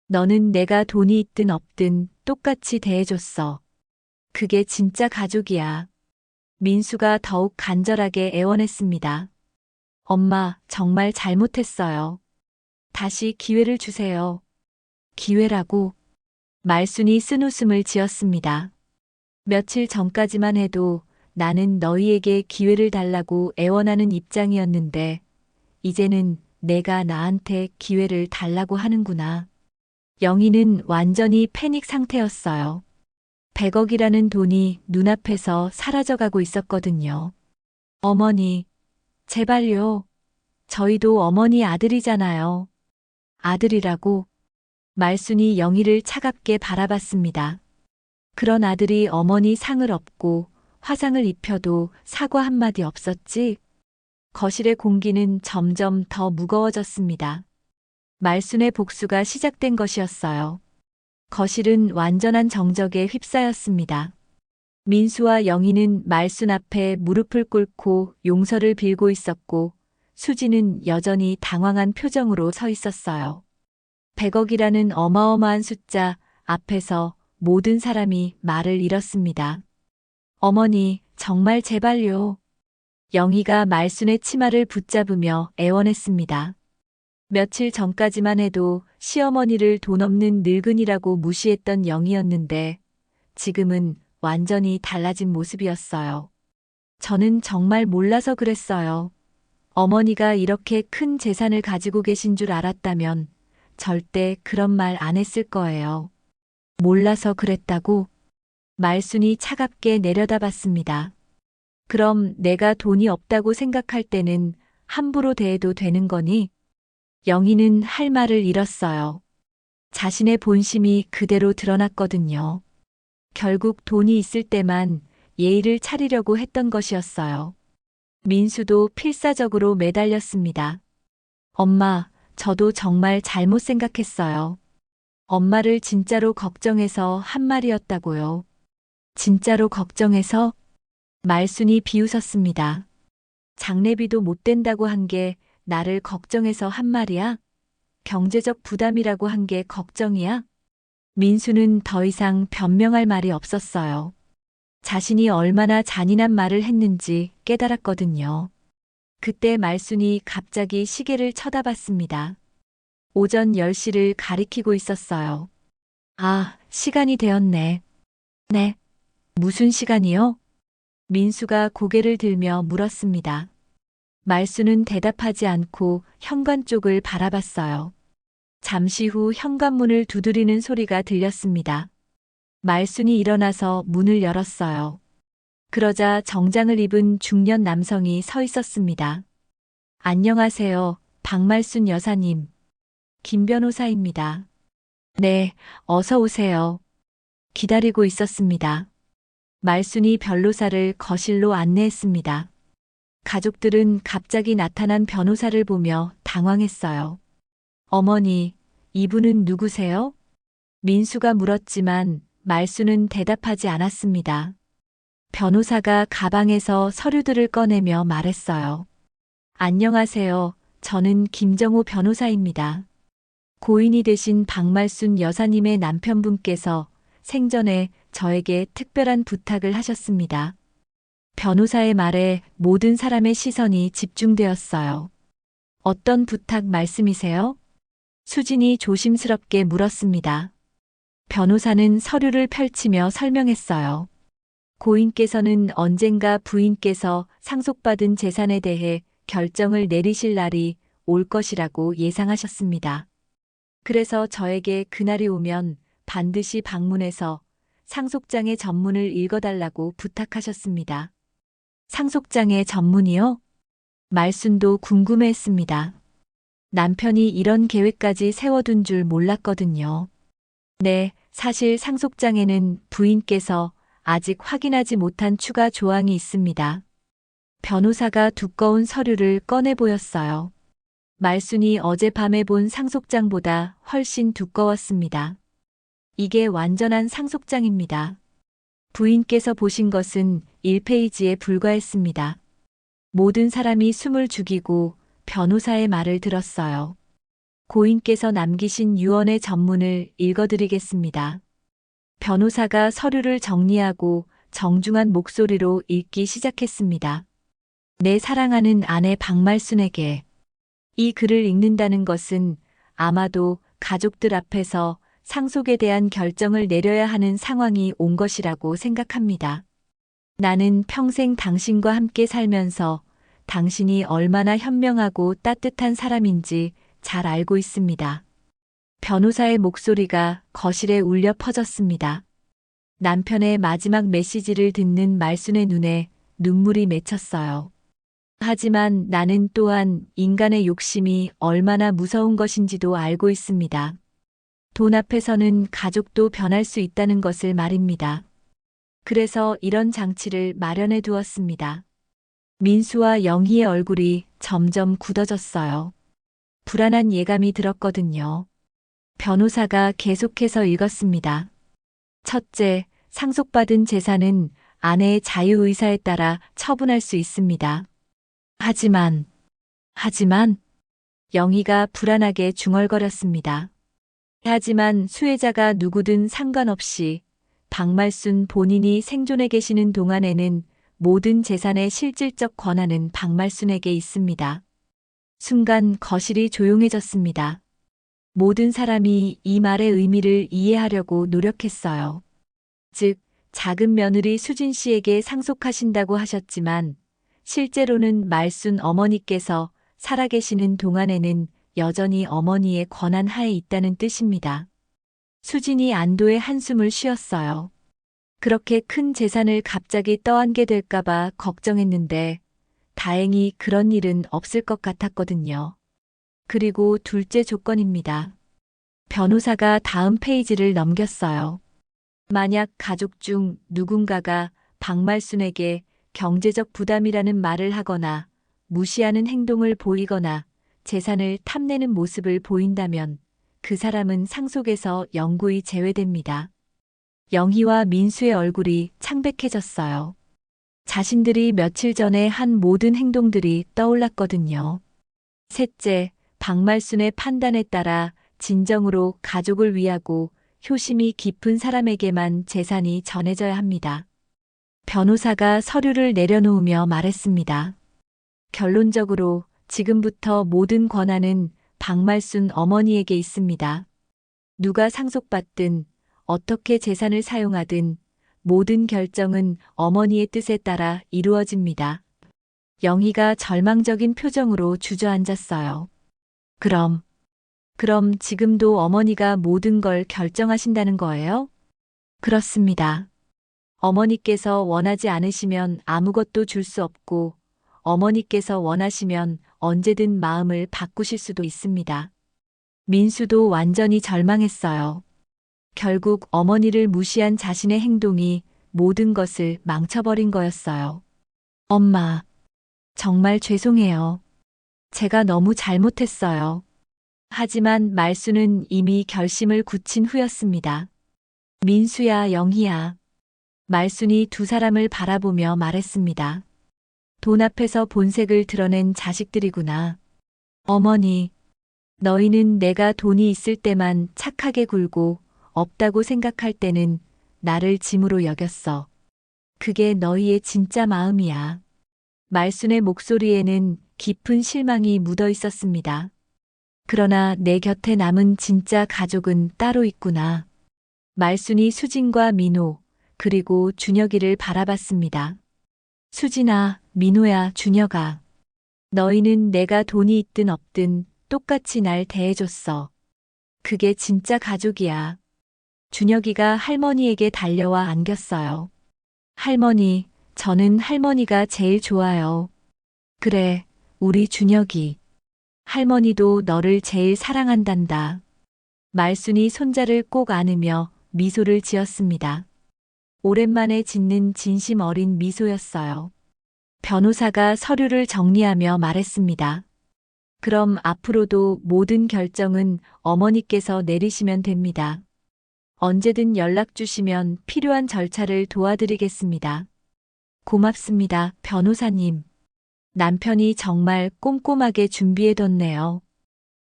너는 내가 돈이 있든 없든 똑같이 대해줬어. 그게 진짜 가족이야. 민수가 더욱 간절하게 애원했습니다. 엄마, 정말 잘못했어요. 다시 기회를 주세요. 기회라고? 말순이 쓴웃음을 지었습니다. 며칠 전까지만 해도 나는 너희에게 기회를 달라고 애원하는 입장이었는데, 이제는 내가 나한테 기회를 달라고 하는구나. 영희는 완전히 패닉 상태였어요. 100억이라는 돈이 눈앞에서 사라져가고 있었거든요. 어머니, 제발요. 저희도 어머니 아들이잖아요. 아들이라고? 말순이 영희를 차갑게 바라봤습니다. 그런 아들이 어머니 상을 업고 화상을 입혀도 사과 한마디 없었지? 거실의 공기는 점점 더 무거워졌습니다. 말순의 복수가 시작된 것이었어요. 거실은 완전한 정적에 휩싸였습니다. 민수와 영희는 말순 앞에 무릎을 꿇고 용서를 빌고 있었고, 수지는 여전히 당황한 표정으로 서 있었어요. 100억이라는 어마어마한 숫자 앞에서 모든 사람이 말을 잃었습니다. 어머니, 정말 제발요. 영희가 말순의 치마를 붙잡으며 애원했습니다. 며칠 전까지만 해도 시어머니를 돈 없는 늙은이라고 무시했던 영희였는데 지금은 완전히 달라진 모습이었어요. 저는 정말 몰라서 그랬어요. 어머니가 이렇게 큰 재산을 가지고 계신 줄 알았다면 절대 그런 말 안 했을 거예요. 몰라서 그랬다고? 말순이 차갑게 내려다봤습니다. 그럼 내가 돈이 없다고 생각할 때는 함부로 대해도 되는 거니? 영희는 할 말을 잃었어요. 자신의 본심이 그대로 드러났거든요. 결국 돈이 있을 때만 예의를 차리려고 했던 것이었어요. 민수도 필사적으로 매달렸습니다. 엄마, 저도 정말 잘못 생각했어요. 엄마를 진짜로 걱정해서 한 말이었다고요. 진짜로 걱정해서? 말순이 비웃었습니다. 장례비도 못 된다고 한 게 나를 걱정해서 한 말이야? 경제적 부담이라고 한 게 걱정이야? 민수는 더 이상 변명할 말이 없었어요. 자신이 얼마나 잔인한 말을 했는지 깨달았거든요. 그때 말순이 갑자기 시계를 쳐다봤습니다. 오전 10시를 가리키고 있었어요. 아, 시간이 되었네. 네. 무슨 시간이요? 민수가 고개를 들며 물었습니다. 말순은 대답하지 않고 현관 쪽을 바라봤어요. 잠시 후 현관문을 두드리는 소리가 들렸습니다. 말순이 일어나서 문을 열었어요. 그러자 정장을 입은 중년 남성이 서 있었습니다. 안녕하세요, 박말순 여사님. 김 변호사입니다. 네, 어서 오세요. 기다리고 있었습니다. 말순이 변호사를 거실로 안내했습니다. 가족들은 갑자기 나타난 변호사를 보며 당황했어요. 어머니, 이분은 누구세요? 민수가 물었지만 말순은 대답하지 않았습니다. 변호사가 가방에서 서류들을 꺼내며 말했어요. 안녕하세요. 저는 김정호 변호사입니다. 고인이 되신 박말순 여사님의 남편분께서 생전에 저에게 특별한 부탁을 하셨습니다. 변호사의 말에 모든 사람의 시선이 집중되었어요. 어떤 부탁 말씀이세요? 수진이 조심스럽게 물었습니다. 변호사는 서류를 펼치며 설명했어요. 고인께서는 언젠가 부인께서 상속받은 재산에 대해 결정을 내리실 날이 올 것이라고 예상하셨습니다. 그래서 저에게 그날이 오면 반드시 방문해서 상속장의 전문을 읽어달라고 부탁하셨습니다. 상속장의 전문이요? 말순도 궁금해했습니다. 남편이 이런 계획까지 세워둔 줄 몰랐거든요. 네, 사실 상속장에는 부인께서 아직 확인하지 못한 추가 조항이 있습니다. 변호사가 두꺼운 서류를 꺼내 보였어요. 말순이 어젯밤에 본 상속장보다 훨씬 두꺼웠습니다. 이게 완전한 상속장입니다. 부인께서 보신 것은 1페이지에 불과했습니다. 모든 사람이 숨을 죽이고 변호사의 말을 들었어요. 고인께서 남기신 유언의 전문을 읽어드리겠습니다. 변호사가 서류를 정리하고 정중한 목소리로 읽기 시작했습니다. 내 사랑하는 아내 박말순에게. 이 글을 읽는다는 것은 아마도 가족들 앞에서 상속에 대한 결정을 내려야 하는 상황이 온 것이라고 생각합니다. 나는 평생 당신과 함께 살면서 당신이 얼마나 현명하고 따뜻한 사람인지 잘 알고 있습니다. 변호사의 목소리가 거실에 울려 퍼졌습니다. 남편의 마지막 메시지를 듣는 말순의 눈에 눈물이 맺혔어요. 하지만 나는 또한 인간의 욕심이 얼마나 무서운 것인지도 알고 있습니다. 돈 앞에서는 가족도 변할 수 있다는 것을 말입니다. 그래서 이런 장치를 마련해 두었습니다. 민수와 영희의 얼굴이 점점 굳어졌어요. 불안한 예감이 들었거든요. 변호사가 계속해서 읽었습니다. 첫째, 상속받은 재산은 아내의 자유의사에 따라 처분할 수 있습니다. 하지만, 영희가 불안하게 중얼거렸습니다. 하지만 수혜자가 누구든 상관없이 박말순 본인이 생존해 계시는 동안에는 모든 재산의 실질적 권한은 박말순에게 있습니다. 순간 거실이 조용해졌습니다. 모든 사람이 이 말의 의미를 이해하려고 노력했어요. 즉, 작은 며느리 수진 씨에게 상속하신다고 하셨지만 실제로는 말순 어머니께서 살아계시는 동안에는 여전히 어머니의 권한 하에 있다는 뜻입니다. 수진이 안도의 한숨을 쉬었어요. 그렇게 큰 재산을 갑자기 떠안게 될까봐 걱정했는데 다행히 그런 일은 없을 것 같았거든요. 그리고 둘째 조건입니다. 변호사가 다음 페이지를 넘겼어요. 만약 가족 중 누군가가 박말순에게 경제적 부담이라는 말을 하거나 무시하는 행동을 보이거나 재산을 탐내는 모습을 보인다면 그 사람은 상속에서 영구히 제외됩니다. 영희와 민수의 얼굴이 창백해졌어요. 자신들이 며칠 전에 한 모든 행동들이 떠올랐거든요. 셋째, 박말순의 판단에 따라 진정으로 가족을 위하고 효심이 깊은 사람에게만 재산이 전해져야 합니다. 변호사가 서류를 내려놓으며 말했습니다. 결론적으로 지금부터 모든 권한은 박말순 어머니에게 있습니다. 누가 상속받든 어떻게 재산을 사용하든 모든 결정은 어머니의 뜻에 따라 이루어집니다. 영희가 절망적인 표정으로 주저앉았어요. 그럼 지금도 어머니가 모든 걸 결정하신다는 거예요? 그렇습니다. 어머니께서 원하지 않으시면 아무것도 줄 수 없고 어머니께서 원하시면 언제든 마음을 바꾸실 수도 있습니다. 민수도 완전히 절망했어요. 결국 어머니를 무시한 자신의 행동이 모든 것을 망쳐버린 거였어요. 엄마, 정말 죄송해요. 제가 너무 잘못했어요. 하지만 말수는 이미 결심을 굳힌 후였습니다. 민수야, 영희야. 말순이 두 사람을 바라보며 말했습니다. 돈 앞에서 본색을 드러낸 자식들이구나. 어머니, 너희는 내가 돈이 있을 때만 착하게 굴고 없다고 생각할 때는 나를 짐으로 여겼어. 그게 너희의 진짜 마음이야. 말순의 목소리에는 깊은 실망이 묻어 있었습니다. 그러나 내 곁에 남은 진짜 가족은 따로 있구나. 말순이 수진과 민호, 그리고 준혁이를 바라봤습니다. 수진아, 민호야, 준혁아. 너희는 내가 돈이 있든 없든 똑같이 날 대해줬어. 그게 진짜 가족이야. 준혁이가 할머니에게 달려와 안겼어요. 할머니, 저는 할머니가 제일 좋아요. 그래, 우리 준혁이. 할머니도 너를 제일 사랑한단다. 말순이 손자를 꼭 안으며 미소를 지었습니다. 오랜만에 짓는 진심 어린 미소였어요. 변호사가 서류를 정리하며 말했습니다. 그럼 앞으로도 모든 결정은 어머니께서 내리시면 됩니다. 언제든 연락 주시면 필요한 절차를 도와드리겠습니다. 고맙습니다, 변호사님. 남편이 정말 꼼꼼하게 준비해뒀네요.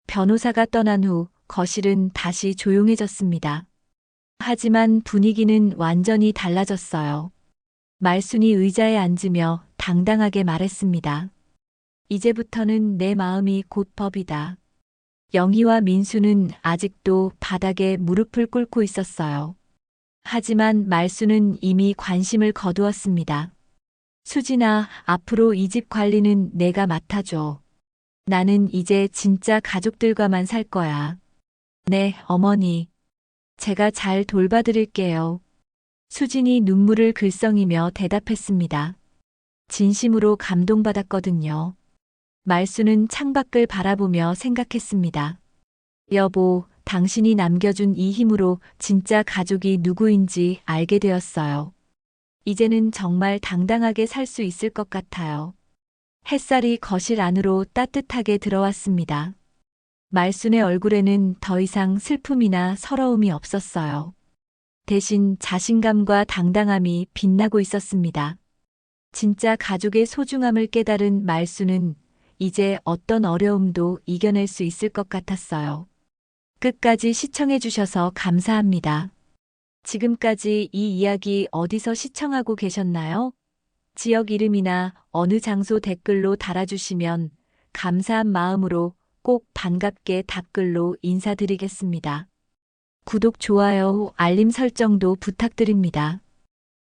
변호사가 떠난 후 거실은 다시 조용해졌습니다. 하지만 분위기는 완전히 달라졌어요. 말순이 의자에 앉으며 당당하게 말했습니다. 이제부터는 내 마음이 곧 법이다. 영희와 민수는 아직도 바닥에 무릎을 꿇고 있었어요. 하지만 말순은 이미 관심을 거두었습니다. 수진아, 앞으로 이 집 관리는 내가 맡아줘. 나는 이제 진짜 가족들과만 살 거야. 네, 어머니. 제가 잘 돌봐드릴게요. 수진이 눈물을 글썽이며 대답했습니다. 진심으로 감동받았거든요. 말수는 창밖을 바라보며 생각했습니다. 여보, 당신이 남겨준 이 힘으로 진짜 가족이 누구인지 알게 되었어요. 이제는 정말 당당하게 살 수 있을 것 같아요. 햇살이 거실 안으로 따뜻하게 들어왔습니다. 말순의 얼굴에는 더 이상 슬픔이나 서러움이 없었어요. 대신 자신감과 당당함이 빛나고 있었습니다. 진짜 가족의 소중함을 깨달은 말순은 이제 어떤 어려움도 이겨낼 수 있을 것 같았어요. 끝까지 시청해 주셔서 감사합니다. 지금까지 이 이야기 어디서 시청하고 계셨나요? 지역 이름이나 어느 장소 댓글로 달아주시면 감사한 마음으로 꼭 반갑게 답글로 인사드리겠습니다. 구독, 좋아요, 알림 설정도 부탁드립니다.